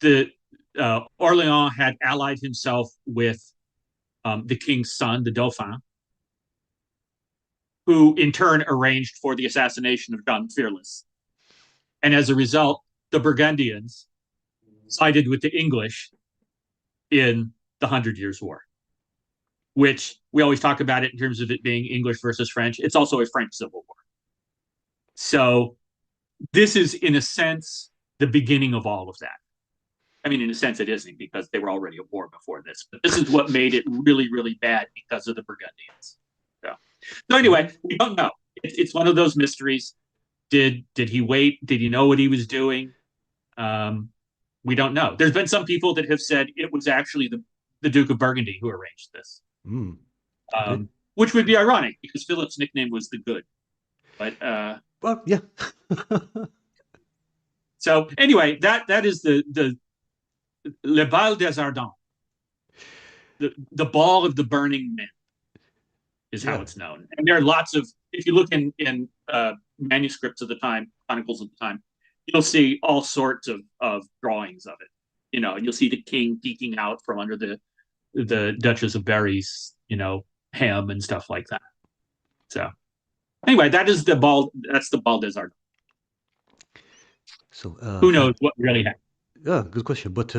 The Orleans had allied himself with the king's son, the Dauphin, who in turn arranged for the assassination of John the Fearless. And as a result, the Burgundians sided with the English in the Hundred Years' War, which we always talk about it in terms of it being English versus French. It's also a French Civil War. So this is, in a sense, the beginning of all of that. I mean, in a sense, it isn't because they were already at war before this. But this is what made it really, really bad because of the Burgundians. So anyway, we don't know. It's one of those mysteries. Did he wait? Did he know what he was doing? We don't know. There's been some people that have said it was actually the Duke of Burgundy who arranged this, okay. Which would be ironic because Philip's nickname was the Good. But Well, yeah. so anyway, that is the Le Bal des Ardents, the ball of the burning men, is how Yeah. it's known. And there are lots of, if you look in manuscripts of the time, chronicles of the time, you'll see all sorts of drawings of it. You know, and you'll see the king peeking out from under the Duchess of Berry's, hem and stuff like that. So anyway, that's the ball des Ardents. So, Who knows what really happened? yeah, good question. But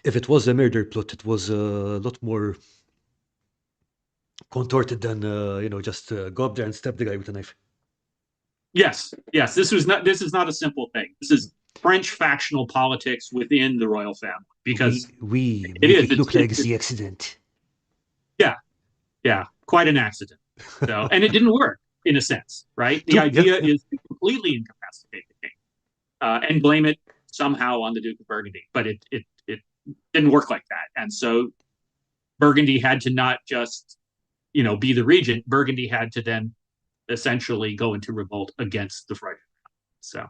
if it was a murder plot, it was a lot more contorted than just go up there and stab the guy with a knife. Yes. This is not a simple thing. This is French factional politics within the royal family because We it make is. it look like the accident. Yeah, quite an accident. So, and it didn't work in a sense, right? The idea is to completely incapacitate the king and blame it somehow on the Duke of Burgundy, but it didn't work like that. And so Burgundy had to not just be the regent. Burgundy had to then essentially go into revolt against the French. So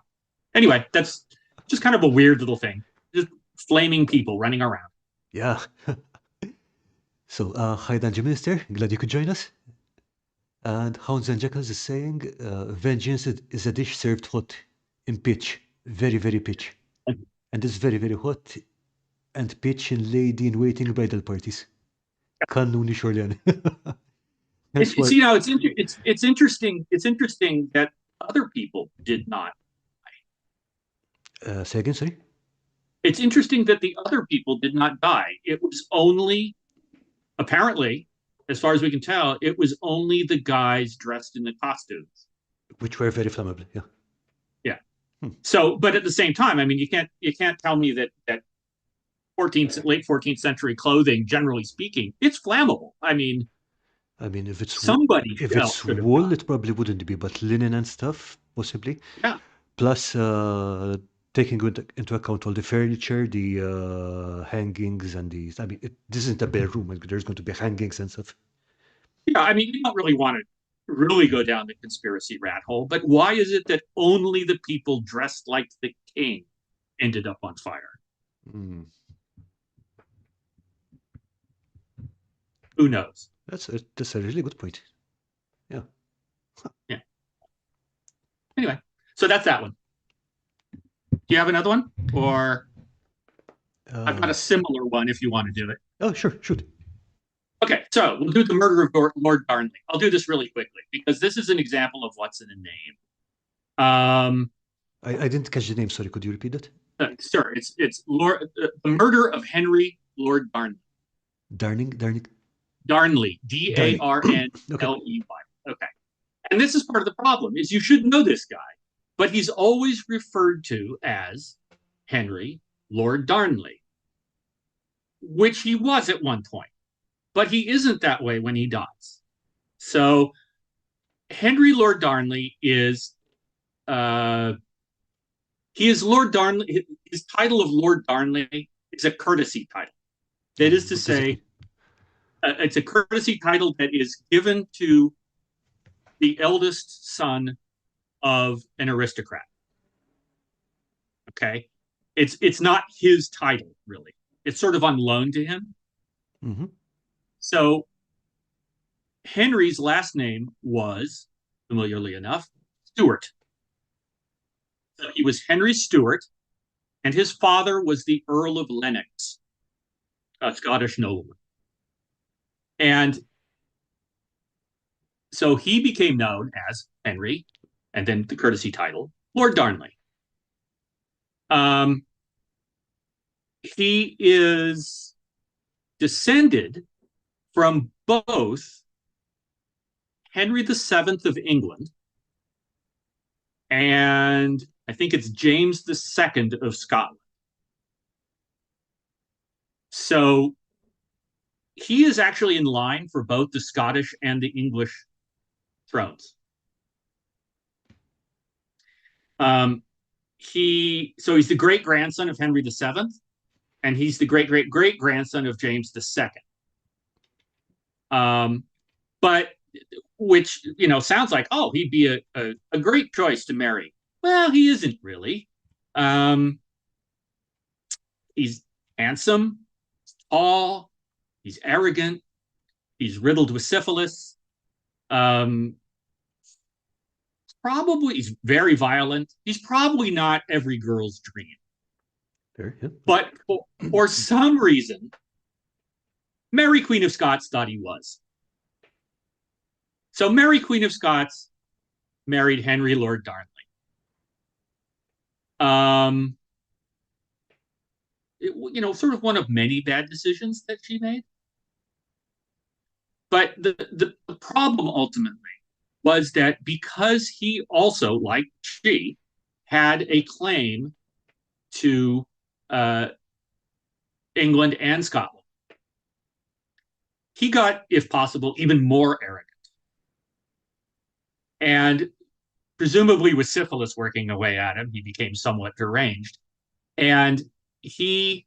anyway, that's just kind of a weird little thing. Just flaming people running around. Yeah. So, hi, Dungeon Minister. Glad you could join us. And Hounds and Jackals is saying, vengeance is a dish served hot in pitch. Very, very pitch. And it's very, very hot. And pitch in lady-in-waiting bridal parties. Kannuni Xorjan. It's interesting. It's interesting that other people did not. Say again, sorry? It's interesting that the other people did not die. It was only, apparently, as far as we can tell, it was only the guys dressed in the costumes. Which were very flammable, yeah. Yeah. So, but at the same time, I mean, you can't tell me that late 14th century clothing, generally speaking, it's flammable. I mean, if it's wool, it probably wouldn't be, but linen and stuff, possibly. Yeah. Plus, taking into account all the furniture, the hangings, and these. I mean, this isn't a bare room. There's going to be hangings and stuff. Yeah, I mean, you don't really want to really go down the conspiracy rat hole, but why is it that only the people dressed like the king ended up on fire? Who knows? That's a really good point. Yeah. Yeah. Anyway, so that's that one. Do you have another one? Or I've got a similar one if you want to do it. Oh, sure, shoot. Okay, so we'll do the murder of Lord Darnley. I'll do this really quickly because this is an example of what's in a name. I didn't catch the name. Sorry, could you repeat that? Sure. It's the murder of Henry Lord Darnley. Darnley. Darnley. Darnley. Okay. And this is part of the problem is you should know this guy, but he's always referred to as Henry Lord Darnley, which he was at one point, but he isn't that way when he dies. So Henry Lord Darnley is uh, he is Lord Darnley. His title of Lord Darnley is a courtesy title. That is to What does it mean? say, it's a courtesy title that is given to the eldest son of an aristocrat. Okay, it's not his title really. It's sort of on loan to him. Mm-hmm. So Henry's last name was, familiarly enough, Stuart. So he was Henry Stuart, and his father was the Earl of Lennox, a Scottish nobleman. And so he became known as Henry, and then the courtesy title, Lord Darnley. Um, he is descended from both Henry VII of England and I think it's James II of Scotland. So he is actually in line for both the Scottish and the English thrones. Um, he's the great grandson of Henry VII, and he's the great great great grandson of James II. But which sounds like, oh, he'd be a great choice to marry. Well, he isn't really. Um, he's handsome, tall, he's arrogant, he's riddled with syphilis. Um, Probably he's very violent. He's probably not every girl's dream. Fair, yeah. But for some reason, Mary Queen of Scots thought he was. So Mary Queen of Scots married Henry Lord Darnley. Um, sort of one of many bad decisions that she made. But the problem ultimately was that because he also, like she, had a claim to uh, England and Scotland, he got, if possible, even more arrogant. And presumably with syphilis working away at him, he became somewhat deranged. And he,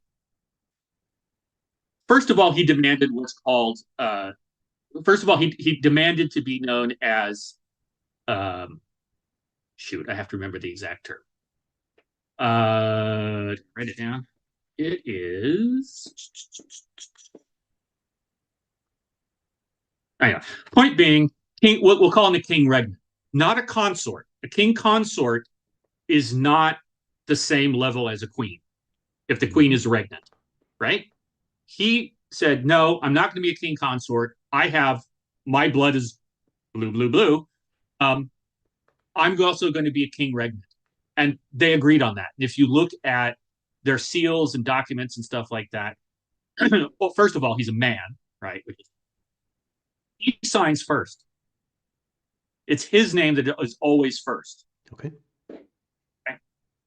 first of all, he demanded what's called, first of all, he demanded to be known as, shoot, I have to remember the exact term. Write it down. It is. I know. Point being, king. We'll call him a king regnant, not a consort. A king consort is not the same level as a queen. If the queen is regnant, right? He said, "No, I'm not going to be a king consort. I have my blood is blue, blue, blue. Um, I'm also going to be a king regnant." And they agreed on that. And if you look at their seals and documents and stuff like that, well, first of all, he's a man, right? He signs first. It's his name that is always first. Okay. Okay?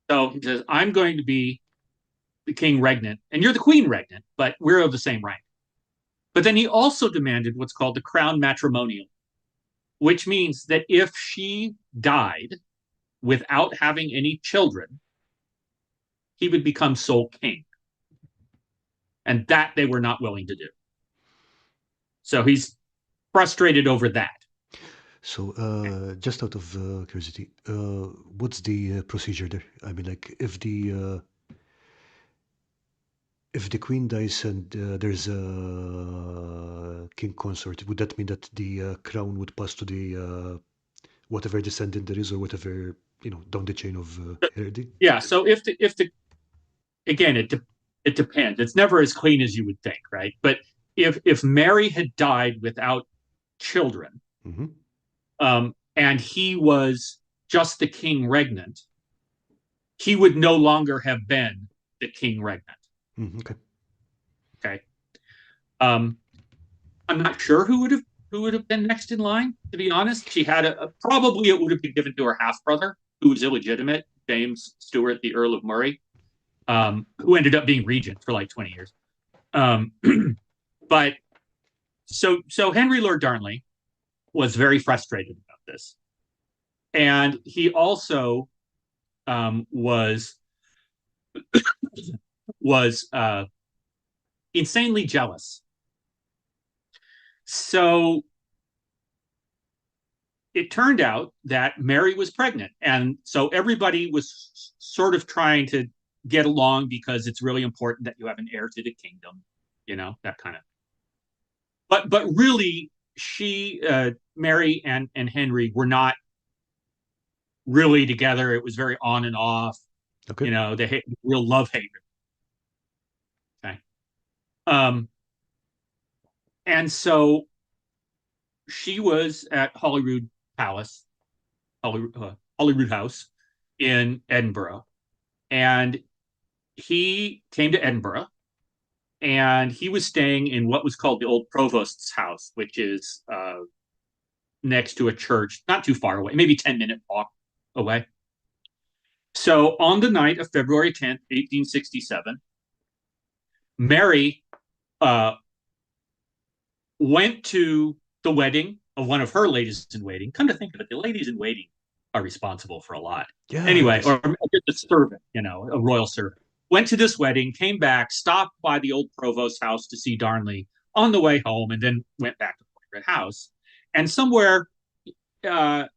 So he says, I'm going to be the king regnant, and you're the queen regnant, but we're of the same rank. But then he also demanded what's called the crown matrimonial, which means that if she died without having any children, he would become sole king. And that they were not willing to do. So he's frustrated over that. So, just out of curiosity, what's the procedure there? I mean, like, if the queen dies and there's a king consort, would that mean that the crown would pass to the whatever descendant there is, or whatever down the chain of heredity? Yeah. So if the again, it depends. It's never as clean as you would think, right? But if Mary had died without children, Mm-hmm. And he was just the king regnant, he would no longer have been the king regnant. Mm, okay. Okay. Um, I'm not sure who would have been next in line. To be honest, she had probably it would have been given to her half brother, who was illegitimate, James Stuart, the Earl of Murray, who ended up being regent for like 20 years. But so Henry Lord Darnley was very frustrated about this, and he also was insanely jealous. So it turned out that Mary was pregnant, and so everybody was sort of trying to get along because it's really important that you have an heir to the kingdom, that kind of. But really, Mary and Henry were not really together. It was very on and off. Okay. They hate real love hate. Okay. Um, and so she was at Holyrood House in Edinburgh, and he came to Edinburgh, and he was staying in what was called the old provost's house, which is next to a church, not too far away, maybe 10-minute walk away. So on the night of February 10th, 1867, Mary went to the wedding of one of her ladies in waiting. Come to think of it, the ladies in waiting are responsible for a lot. Yeah, Anyway, or the servant, a royal servant. Went to this wedding, came back, stopped by the old provost's house to see Darnley on the way home, and then went back to the private house. And somewhere in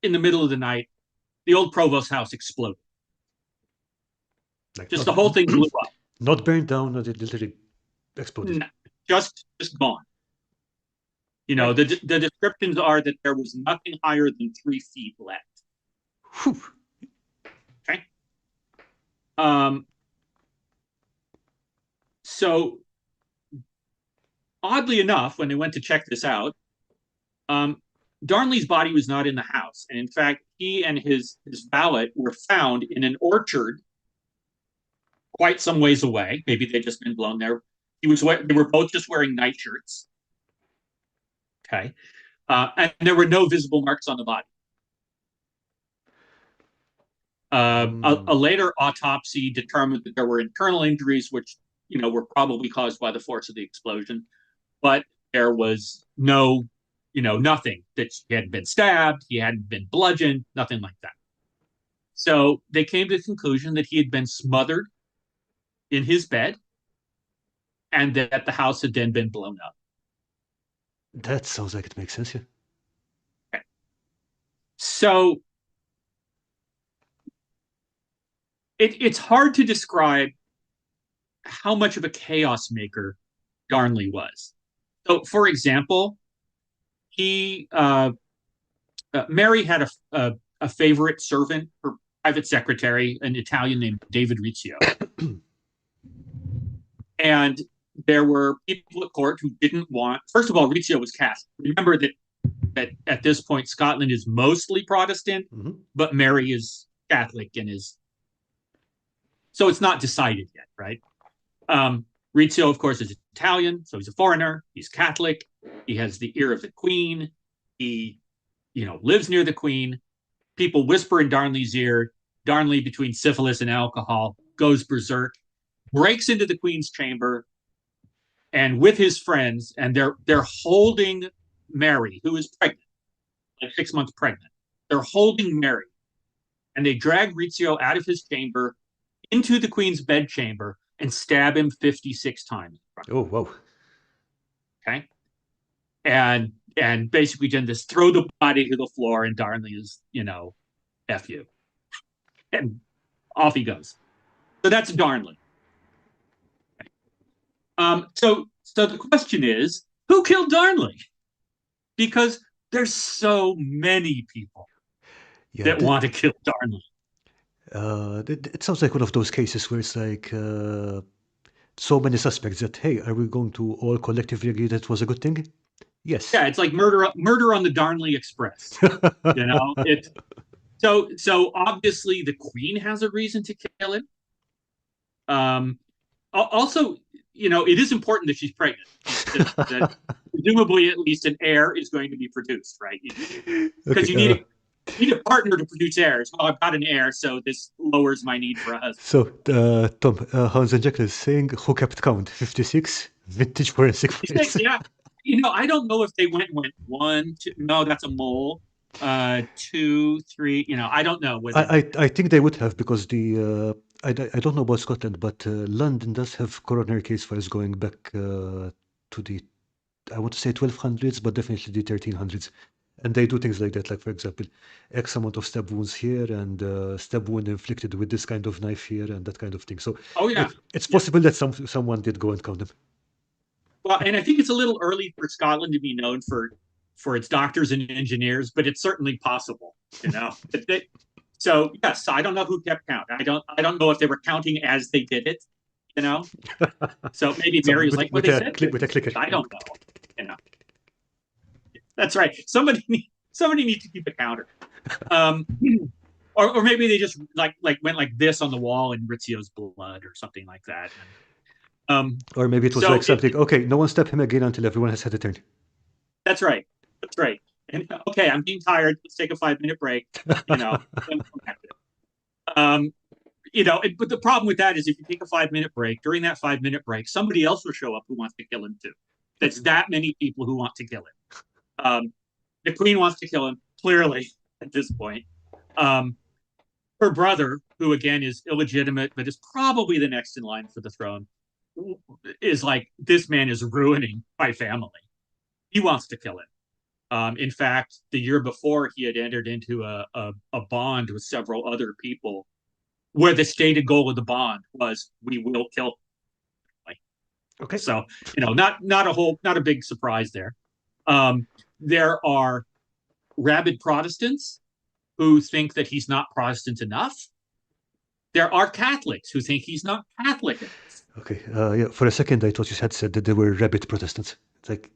the middle of the night, the old provost's house exploded. like Just not, the whole thing blew up. not burned down, not it literally exploded. Just gone. The descriptions are that there was nothing higher than 3 feet left. Whew. Okay. So oddly enough, when they went to check this out, Darnley's body was not in the house. And in fact, he and his valet were found in an orchard quite some ways away. Maybe they'd just been blown there. They were both just wearing nightshirts. Okay. And there were no visible marks on the body. A later autopsy determined that there were internal injuries, which, were probably caused by the force of the explosion. But there was nothing that he hadn't been stabbed, he hadn't been bludgeoned, nothing like that. So they came to the conclusion that he had been smothered in his bed and that the house had then been blown up. That sounds like it makes sense, yeah. Okay. So it's hard to describe how much of a chaos maker Darnley was. So, for example, Mary had a favorite servant, her private secretary, an Italian named David Rizzio. And there were people at court who didn't want. First of all, Rizzio was Catholic. Remember that at this point, Scotland is mostly Protestant, but Mary is Catholic and is. So it's not decided yet, right? Rizzio, of course, is Italian, so he's a foreigner. He's Catholic. He has the ear of the Queen. He, lives near the Queen. People whisper in Darnley's ear. Darnley, between syphilis and alcohol, goes berserk, breaks into the Queen's chamber, and with his friends, and they're holding Mary, who is pregnant, like 6 months pregnant. They're holding Mary, and they drag Rizzio out of his chamber into the Queen's bedchamber and stab him 56 times. Oh, wow. Okay. And basically just throw the body to the floor, and Darnley is, F you. And off he goes. So that's Darnley. Okay. So the question is, who killed Darnley? Because there's so many people that want to kill Darnley. It sounds like one of those cases where it's like so many suspects that, hey, are we going to all collectively agree that it was a good thing? Yes. Yeah, it's like murder on the Darnley Express. It's so obviously the Queen has a reason to kill him. Also, it is important that she's pregnant. That presumably, at least an heir is going to be produced, right? Because you need a partner to produce heirs. Well, I've got an heir, so this lowers my need for a husband. So, Tom, Hans and Jekyll is saying, who kept count? 56? Vintage forensic. 56, yeah. I don't know if they went one, two. No, that's a mole. Two, three. I don't know where they went. I think they would have because I don't know about Scotland, but London does have coroner case files going back to the I want to say 1200s, but definitely the 1300s. And they do things like that, like for example, X amount of stab wounds here and stab wound inflicted with this kind of knife here and that kind of thing. So Oh yeah, it's yeah. possible that someone did go and count them. Well, and I think it's a little early for Scotland to be known for its doctors and engineers, but it's certainly possible. So yes, I don't know who kept count. I don't know if they were counting as they did it. You know, so maybe So Mary was like, "Well, they said with a 50. clicker. I don't know." You know, that's right. Somebody needs to keep a counter. Um, or maybe they just like went like this on the wall in Rizzio's blood or something like that. Or maybe it was So like something, okay, no one stab him again until everyone has had a turn. that's right. That's right. And okay, I'm being tired. Let's take a 5 minute break. Then come back to it. But the problem with that is if you take a 5 minute break, during that 5 minute break, somebody else will show up who wants to kill him too. That's that many people who want to kill him. The queen wants to kill him, clearly, at this point. Um, Her brother, who again is illegitimate, but is probably the next in line for the throne, is like, this man is ruining my family. He wants to kill him. In fact, the year before, he had entered into a bond with several other people where the stated goal of the bond was, we will kill him. Okay. So, not a big surprise there. There are rabid Protestants who think that he's not Protestant enough. There are Catholics who think he's not Catholic enough. Okay. Yeah. For a second, I thought you had said that they were rabid Protestants. It's like,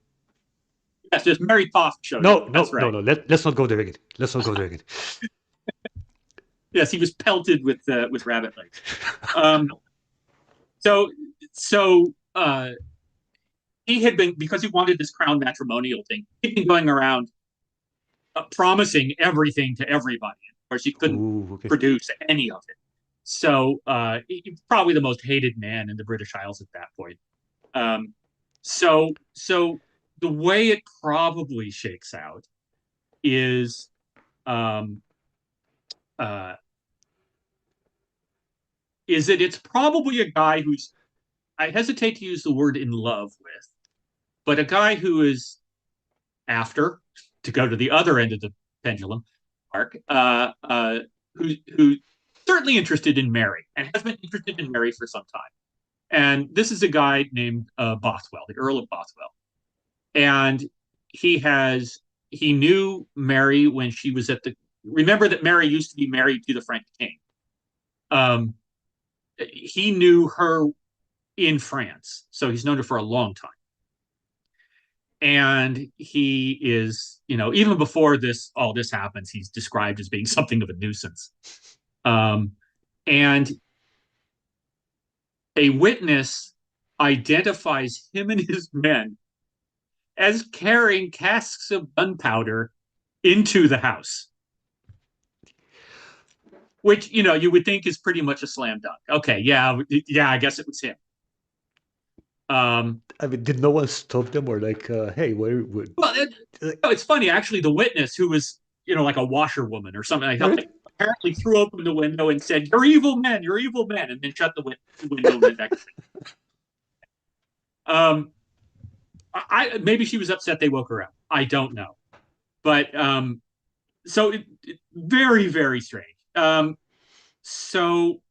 Yes, just Mary Toft showed up. no, That's no, no, right. no. Let's not go there again. Let's not go there again. Yes, he was pelted with rabbit legs. Um, so so he had been, because he wanted this crown matrimonial thing. He'd been going around promising everything to everybody. Of course, he couldn't Ooh, okay. produce any of it. So probably the most hated man in the British Isles at that point. Um, so the way it probably shakes out is um, uh, is that it's probably a guy who's, I hesitate to use the word in love with, but a guy who is after, to go to the other end of the pendulum arc, who's certainly interested in Mary and has been interested in Mary for some time. And this is a guy named Bothwell, the Earl of Bothwell. And he has he knew Mary when she was at the. Remember that Mary used to be married to the French king. Um, he knew her in France, so he's known her for a long time. And he is, even before all this happens, he's described as being something of a nuisance. Um, and a witness identifies him and his men as carrying casks of gunpowder into the house, which you would think is pretty much a slam dunk. Okay, yeah, I guess it was him. Um, I mean, did no one stop them or like, hey, well, it's funny actually. The witness, who was like a washerwoman or something, all right. apparently threw open the window and said, "You're evil men, you're evil men," and then shut the window and went back. Um, maybe she was upset they woke her up. I don't know, but so very very strange. So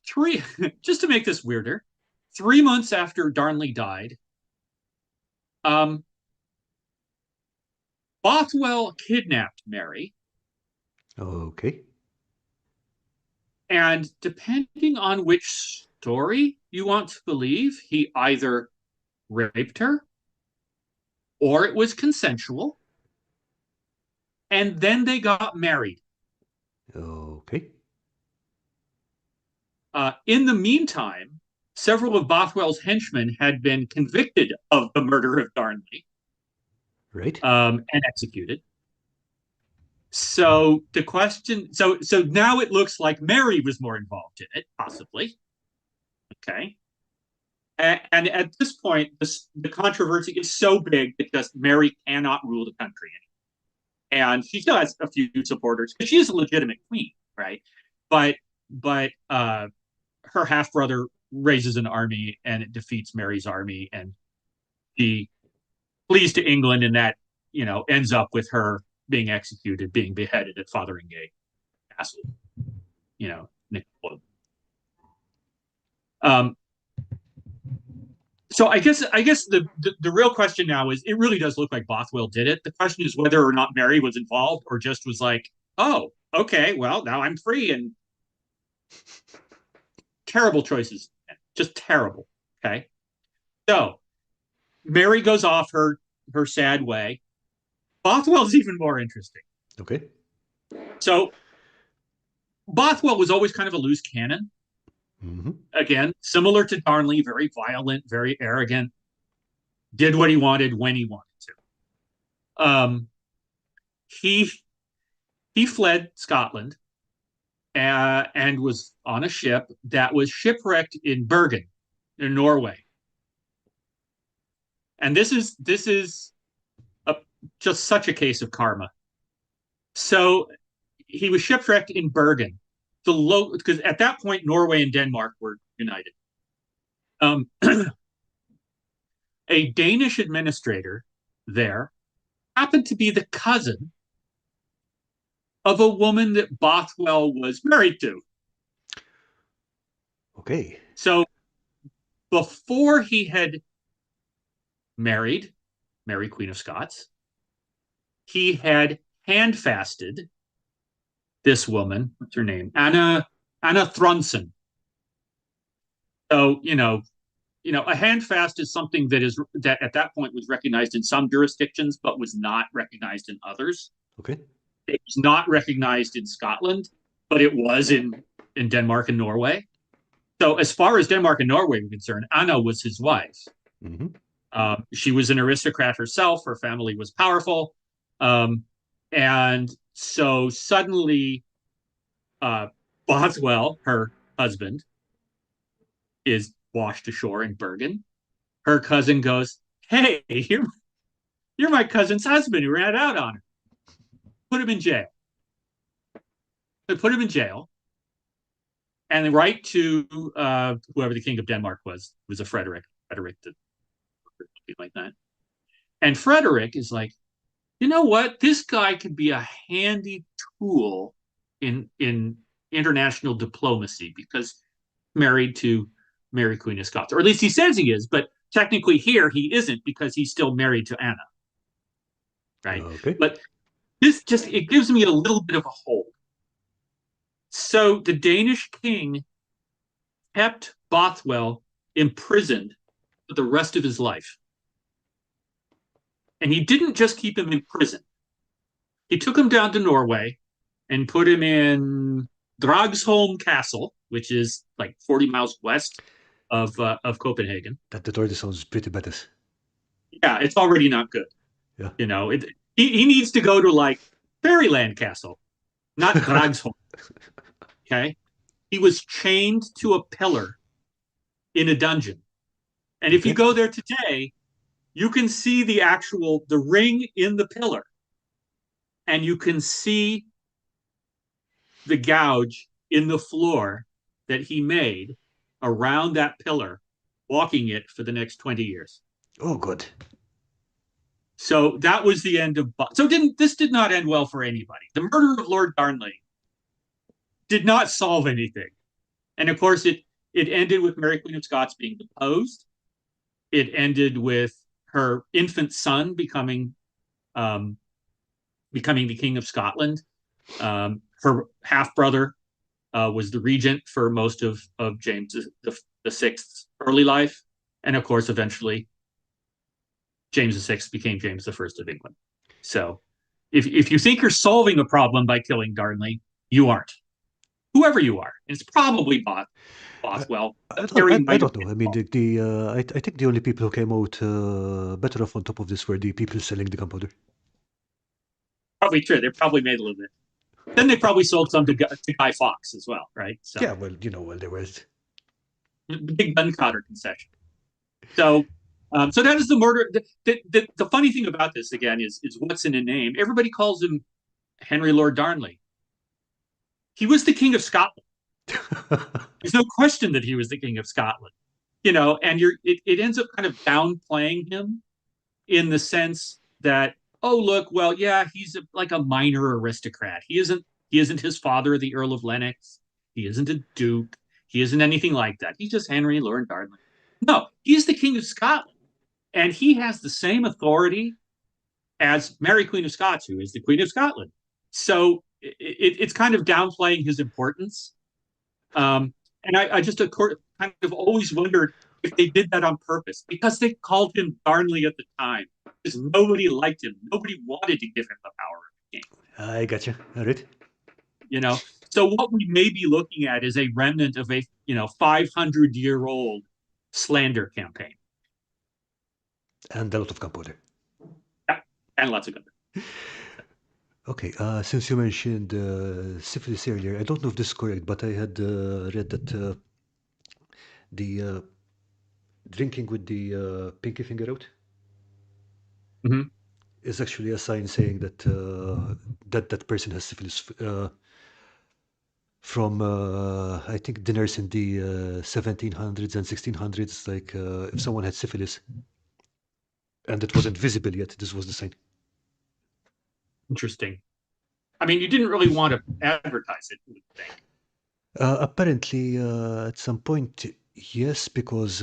three, just to make this weirder, 3 months after Darnley died, um, Bothwell kidnapped Mary, Okay. and depending on which story you want to believe, he either raped her or it was consensual, and then they got married. Okay. In the meantime, several of Bothwell's henchmen had been convicted of the murder of Darnley, Right. and executed. So now it looks like Mary was more involved in it, possibly. Okay. And at this point, the controversy is so big that just Mary cannot rule the country anymore. And she still has a few supporters because she is a legitimate queen, right? But her half brother raises an army and it defeats Mary's army, and she flees to England, and that ends up with her being executed, being beheaded at Fotheringay Castle. You know, um, so I guess the real question now is, it really does look like Bothwell did it. The question is whether or not Mary was involved or just was like, oh, okay, well now I'm free, and terrible choices, just terrible. Okay, so Mary goes off her sad way. Bothwell's even more interesting. Okay. So Bothwell was always kind of a loose cannon. Hmm. Again, similar to Darnley, very violent, very arrogant, did what he wanted when he wanted to. He he fled Scotland, and was on a ship that was shipwrecked in Bergen, in Norway. And this is a, just such a case of karma. So he was shipwrecked in Bergen. Because at that point Norway and Denmark were united. Um, a Danish administrator there happened to be the cousin of a woman that Bothwell was married to. Okay. So before he had married Mary, Queen of Scots, he had hand fasted this woman. What's her name? Anna Thronson. So a hand fast is something that at that point was recognized in some jurisdictions, but was not recognized in others. Okay. It was not recognized in Scotland, but it was in Denmark and Norway. So as far as Denmark and Norway were concerned, Anna was his wife. Hmm. She was an aristocrat herself. Her family was powerful. Um, and so suddenly, uh, Bothwell, her husband, is washed ashore in Bergen. Her cousin goes, "Hey, you're my cousin's husband who ran out on her. Put him in jail." They put him in jail, and they write to whoever the king of Denmark was a Frederick, something like that. And Frederick is like, you know what? This guy could be a handy tool in international diplomacy, because married to Mary, Queen of Scots, or at least he says he is, but technically here he isn't, because he's still married to Anna, right? Okay. But this just, it gives me a little bit of a hold. So the Danish king kept Bothwell imprisoned for the rest of his life. And he didn't just keep him in prison. He took him down to Norway and put him in Dragsholm Castle, which is like 40 miles west of Copenhagen. That already sounds pretty badass. Yeah, it's already not good. Yeah. He needs to go to like Fairyland Castle, not Dragsholm. Okay. He was chained to a pillar in a dungeon. And if you Okay. go there today, you can see the ring in the pillar, and you can see the gouge in the floor that he made around that pillar, walking it for the next 20 years. Oh, good. So that was the end of. So this did not end well for anybody. The murder of Lord Darnley did not solve anything, and of course it ended with Mary, Queen of Scots, being deposed. It ended with her infant son um, becoming the King of Scotland. Her half brother was the regent for most of James the Sixth's early life, and of course, eventually, James the Sixth became James the First of England. So, if you think you're solving a problem by killing Darnley, you aren't. Whoever you are, and it's probably I, Bothwell. I don't, Harry I might have don't know. been I mean, I think the only people who came out better off on top of this were the people selling the gunpowder. probably true. They probably made a little bit. Then they probably sold some to Guy Fawkes as well, right? So Yeah, well, well, there was. big gunpowder concession. So, so that is the murder. The funny thing about this again is what's in a name. Everybody calls him Henry Lord Darnley. He was the King of Scotland. There's no question that he was the King of Scotland. And it ends up kind of downplaying him in the sense that, oh look, well, yeah, he's like a minor aristocrat. He isn't his father, the Earl of Lennox. He isn't a duke. He isn't anything like that. He's just Henry Lord Darnley. No, he's the King of Scotland, and he has the same authority as Mary, Queen of Scots, who is the Queen of Scotland. So it's kind of downplaying his importance. And I just kind of always wondered if they did that on purpose because they called him Darnley at the time because nobody liked him. Nobody wanted to give him the power of the king. I gotcha. All right. You know, so what we may be looking at is a remnant of a 500-year-old slander campaign. And a lot of gunpowder. Yeah, and lots of good. Okay, since you mentioned syphilis earlier, I don't know if this is correct, but I had read that the drinking with the pinky finger out Mm-hmm. is actually a sign saying that that person has syphilis from I think dinners in the 1700s and 1600s. Like if someone had syphilis and it wasn't visible yet, this was the sign. Interesting. I mean, you didn't really want to advertise it, you would think. Apparently, at some point, yes, because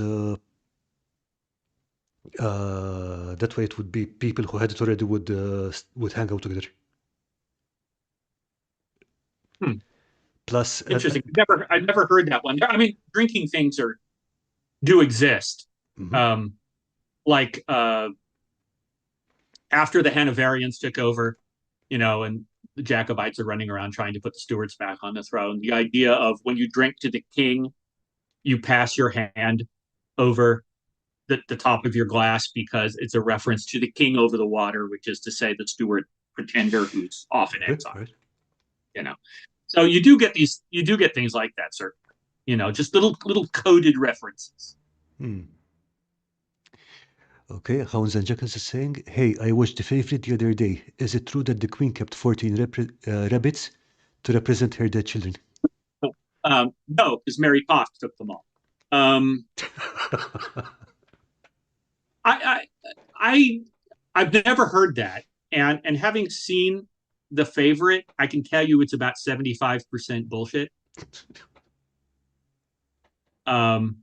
that way it would be people who had it already would hang out together. Hmm. Plus, Interesting. I've never heard that one. I mean, drinking things do exist. mhm. Um, like after the Hanoverians took over, and the Jacobites are running around trying to put the Stuarts back on the throne. The idea of when you drink to the king, you pass your hand over the top of your glass because it's a reference to the king over the water, which is to say the Stuart pretender who's off in Right, exile. right. You know, so you do get things like that, sir. Just little coded references. Hmm. Okay, Hounds and Jackals is saying, "Hey, I watched The Favorite the other day. Is it true that the queen kept 14 rabbits to represent her dead children?" No, because Mary Poff took them all. Um, I, I, I've never heard that, and having seen The Favorite, I can tell you it's about 75% bullshit. Um,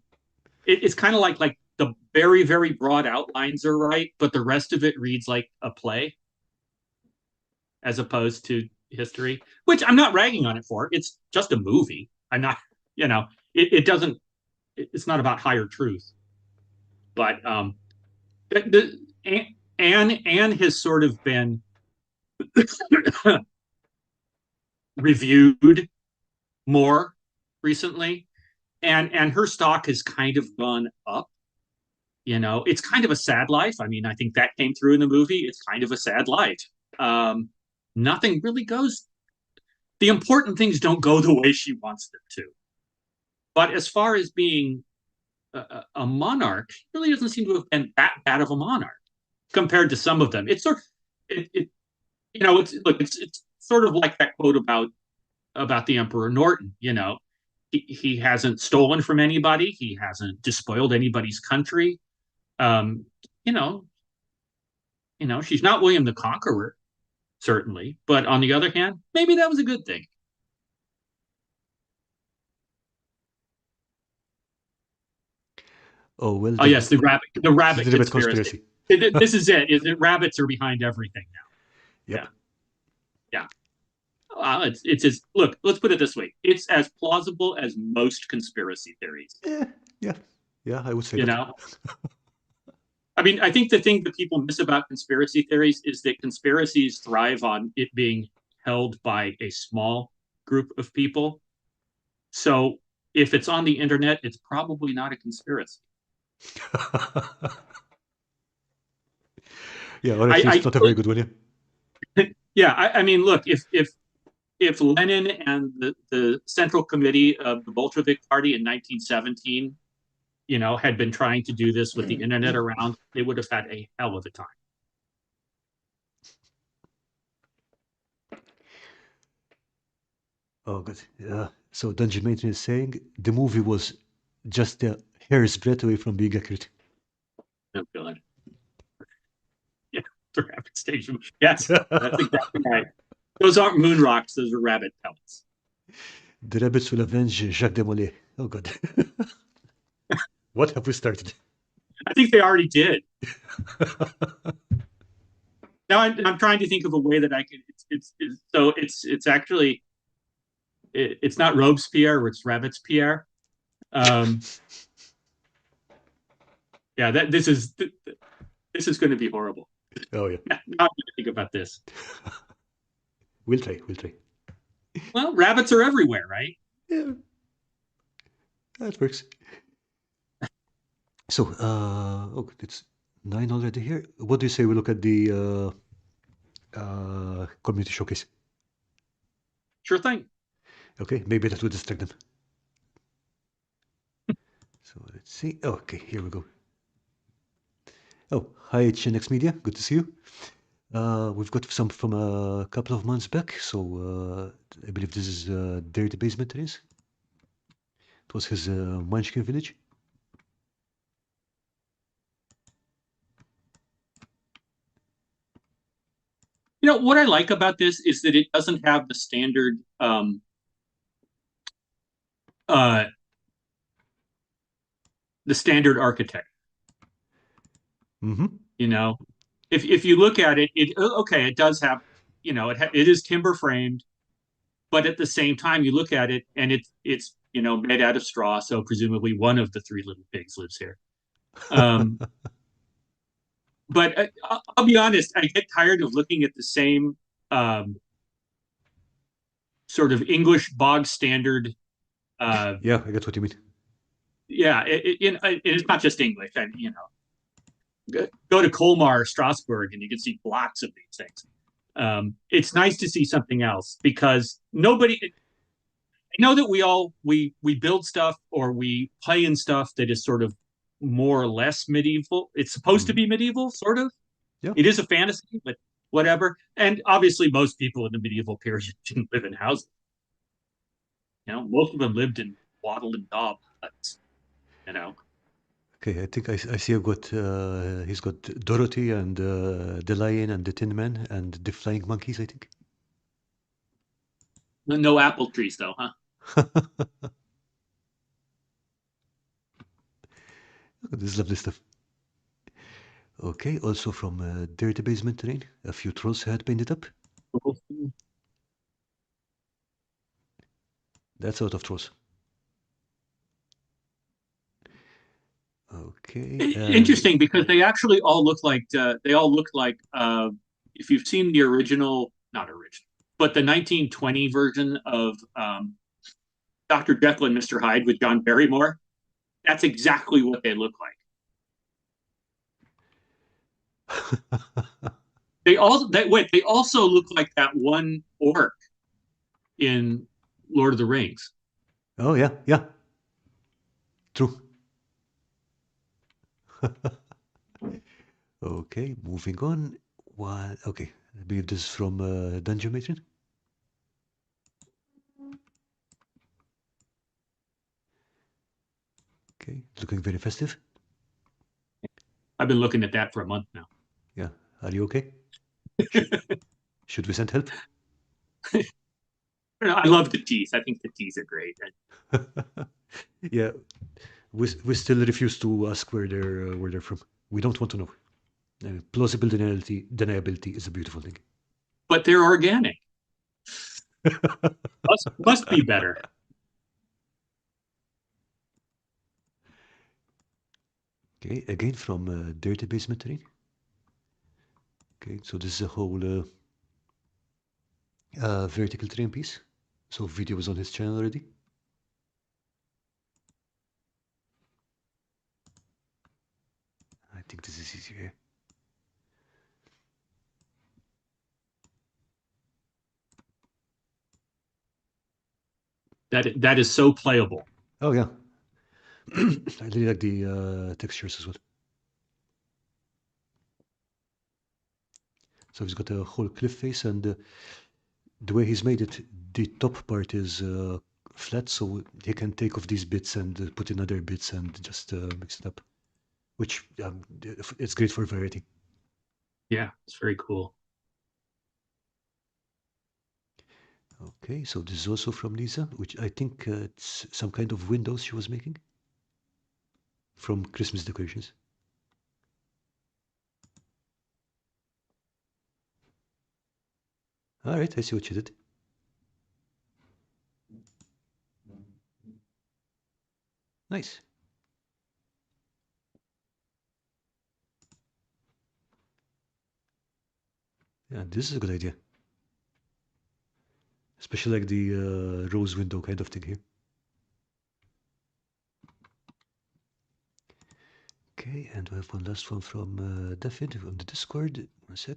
it's kind of like the very very broad outlines are right, but the rest of it reads like a play as opposed to history, which I'm not ragging on it for. It's just a movie. I'm not, it doesn't. It's not about higher truth, but Anne has sort of been reviewed more recently, and her stock has kind of gone up. It's kind of a sad life. I mean, I think that came through in the movie. It's kind of a sad life. Um, Nothing really goes. The important things don't go the way she wants them to. But as far as being a monarch, she really doesn't seem to have been that bad of a monarch compared to some of them. It's sort of, it it's look, it's sort of like that quote about the Emperor Norton. He hasn't stolen from anybody. He hasn't despoiled anybody's country. Um, you know, she's not William the Conqueror, certainly, but on the other hand, maybe that was a good thing. Oh, well, Oh yes, the rabbit the rabbit conspiracy. conspiracy. This is it. Is it rabbits are behind everything now? Yep. Yeah, yeah. It's as look. Let's put it this way. It's as plausible as most conspiracy theories. Yeah, yeah, yeah, I would say You that. know, I mean, I think the thing that people miss about conspiracy theories is that conspiracies thrive on it being held by a small group of people. So if it's on the internet, it's probably not a conspiracy. Yeah, honestly, it's not a very good one, yeah. Yeah. I mean, look, if Lenin and the Central Committee of the Bolshevik Party in 1917 had been trying to do this with the internet around, they would have had a hell of a time. Oh, good. So Dungeon Maintenance is saying the movie was just a hair's breadth away from being accurate. Oh god. Yeah, the rabbit station. Yes, that's exactly right. Those aren't moon rocks, those are rabbit pellets. The rabbits will avenge Jacques Demolay. Oh, God. What have we started? I think they already did. Now I'm trying to think of a way that I can. It's actually it's not Robespierre, it's Rabbits Pierre. Um, yeah, this is going to be horrible. Oh, yeah. Now I'm going to think about this. We'll try. We'll try. Well, rabbits are everywhere, right? Yeah, that works. So, oh, it's 9 already here. What do you say we look at the community showcase? Sure thing. Okay, maybe that will distract them. So let's see. Okay, here we go. Oh, hi, HNX Media. Good to see you. We've got some from a couple of months back. So I believe this is Dirty Basement Trains. It was his Munchkin Village. What I like about this is that it doesn't have the standard uh, architect. Mm-hmm. You know, if you look at it, it does have, it is timber framed, but at the same time, you look at it and it's made out of straw, so presumably one of the three little pigs lives here. Um, but I'll be honest, I get tired of looking at the same um, sort of English bog standard. Yeah, I get what you mean. Yeah, it's not just English. And go to Colmar, Strasbourg, and you can see blocks of these things. It's nice to see something else because nobody. I know that we build stuff or we play in stuff that is sort of more or less medieval. It's supposed to Mm-hmm. be medieval, sort of. Yeah. It is a fantasy, but whatever. And obviously, most people in the medieval period didn't live in houses. Most of them lived in wattle and daub huts. You know, Okay, I think I see I've got, he's got Dorothy and the Lion and the Tin Man and the Flying Monkeys, I think. no apple trees though, huh? This is lovely stuff. Okay, also from Dirty Basement Terrain, a few trolls had painted up. That's out of trolls. Okay, and Interesting because they actually all look like if you've seen the original, not original, but the 1920 version of Dr. Jekyll and Mr. Hyde with John Barrymore. That's exactly what they look like. They also look like that one orc in Lord of the Rings. oh yeah, yeah, true. Okay, moving on. What? Okay, I believe this is from Dungeon Matron. Okay, looking very festive. I've been looking at that for a month now. Yeah, are you okay? Should, should we send help? I love the teeth. I think the teeth are great. Yeah, we still refuse to ask where they're from. We don't want to know. Plausible deniability is a beautiful thing. But they're organic. Must be better. Okay, again from Dirty Basement Terrain. Okay, so this is a whole vertical terrain piece. So video was on his channel already. I think this is easier. That is so playable. Oh yeah, I really like the textures as well. So he's got a whole cliff face, and the way he's made it, the top part is flat, so he can take off these bits and put in other bits and just mix it up, which it's great for variety. Yeah, it's very cool. Okay, so this is also from Lisa, which I think it's some kind of windows she was making from Christmas decorations. All right, I see what you did. Nice. Yeah, this is a good idea. Especially like the rose window kind of thing here. Okay, and we have one last one from David on the Discord. One sec.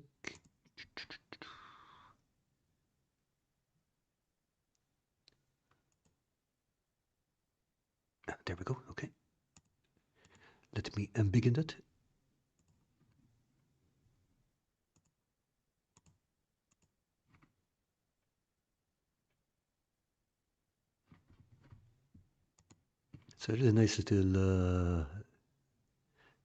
Ah, there we go. Okay. Let me begin that. It's a really nice little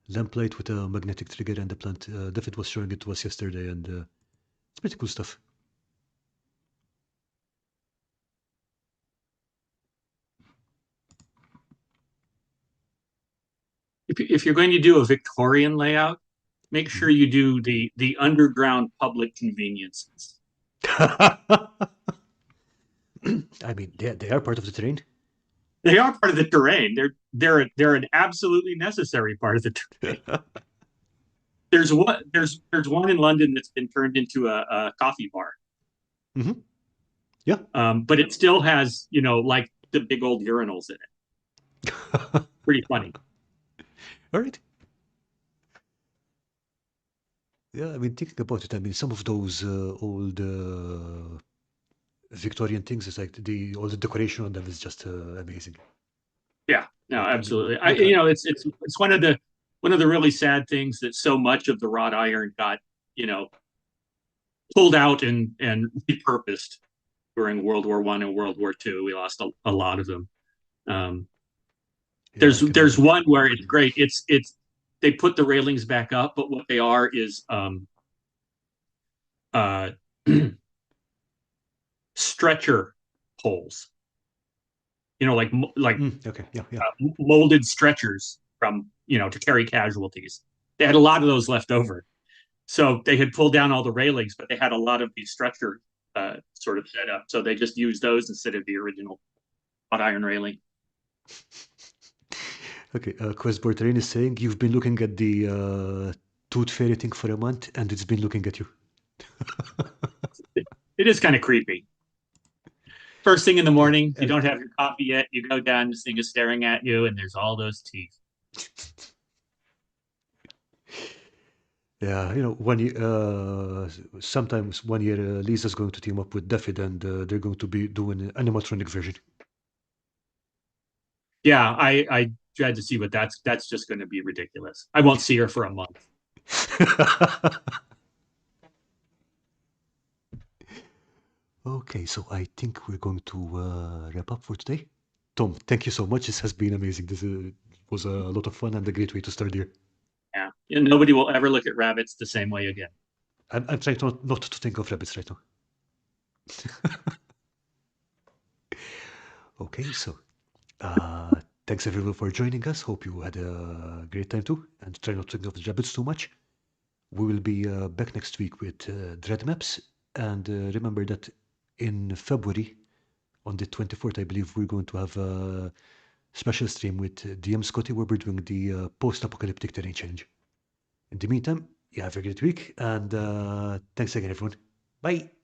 lamplight with a magnetic trigger and a plant. David was showing it to us yesterday, and it's pretty cool stuff. If you're going to do a Victorian layout, make sure you do the underground public conveniences. I mean, they are part of the terrain. They are part of the terrain. They're an absolutely necessary part of the terrain. There's one in London that's been turned into a coffee bar. Mm-hmm. Yeah. But it still has, like the big old urinals in it. Pretty funny. All right. Yeah, I mean, thinking about it, I mean, some of those old Victorian things is like all the decoration on them is just amazing. Yeah, no, Like, I mean, absolutely. like, It's one of the really sad things that so much of the wrought iron got, you know, pulled out and repurposed during World War I and World War II. We lost a lot of them. Um, yeah, there's I can there's imagine. one where it's great. It's they put the railings back up, but what they are is uh, stretcher poles. Like Okay, yeah, yeah. molded stretchers from to carry casualties. They had a lot of those left over, so they had pulled down all the railings, but they had a lot of these stretcher sort of set up. So they just used those instead of the original hot iron railing. Okay, Quest Borderine is saying you've been looking at the tooth fairy thing for a month, and it's been looking at you. It is kind of creepy. First thing in the Yeah, morning, you don't have your coffee yet. You go down, this thing is staring at you, and there's all those teeth. yeah. Sometimes 1 year Lisa's going to team up with Daffyd, and they're going to be doing an animatronic version. Yeah, I tried to see what that's just going to be ridiculous. I won't see her for a month. Okay, so I think we're going to wrap up for today. Tom, thank you so much. This has been amazing. This was a lot of fun and a great way to start the year. Yeah, and nobody will ever look at rabbits the same way again. I'm trying not to think of rabbits right now. Okay, so thanks everyone for joining us. Hope you had a great time too, and try not to think of the rabbits too much. We will be back next week with Dread Maps, and remember that in February, on the 24th, I believe, we're going to have a special stream with DM Scotty where we're doing the post-apocalyptic terrain challenge. In the meantime, you have a great week, and thanks again, everyone. Bye.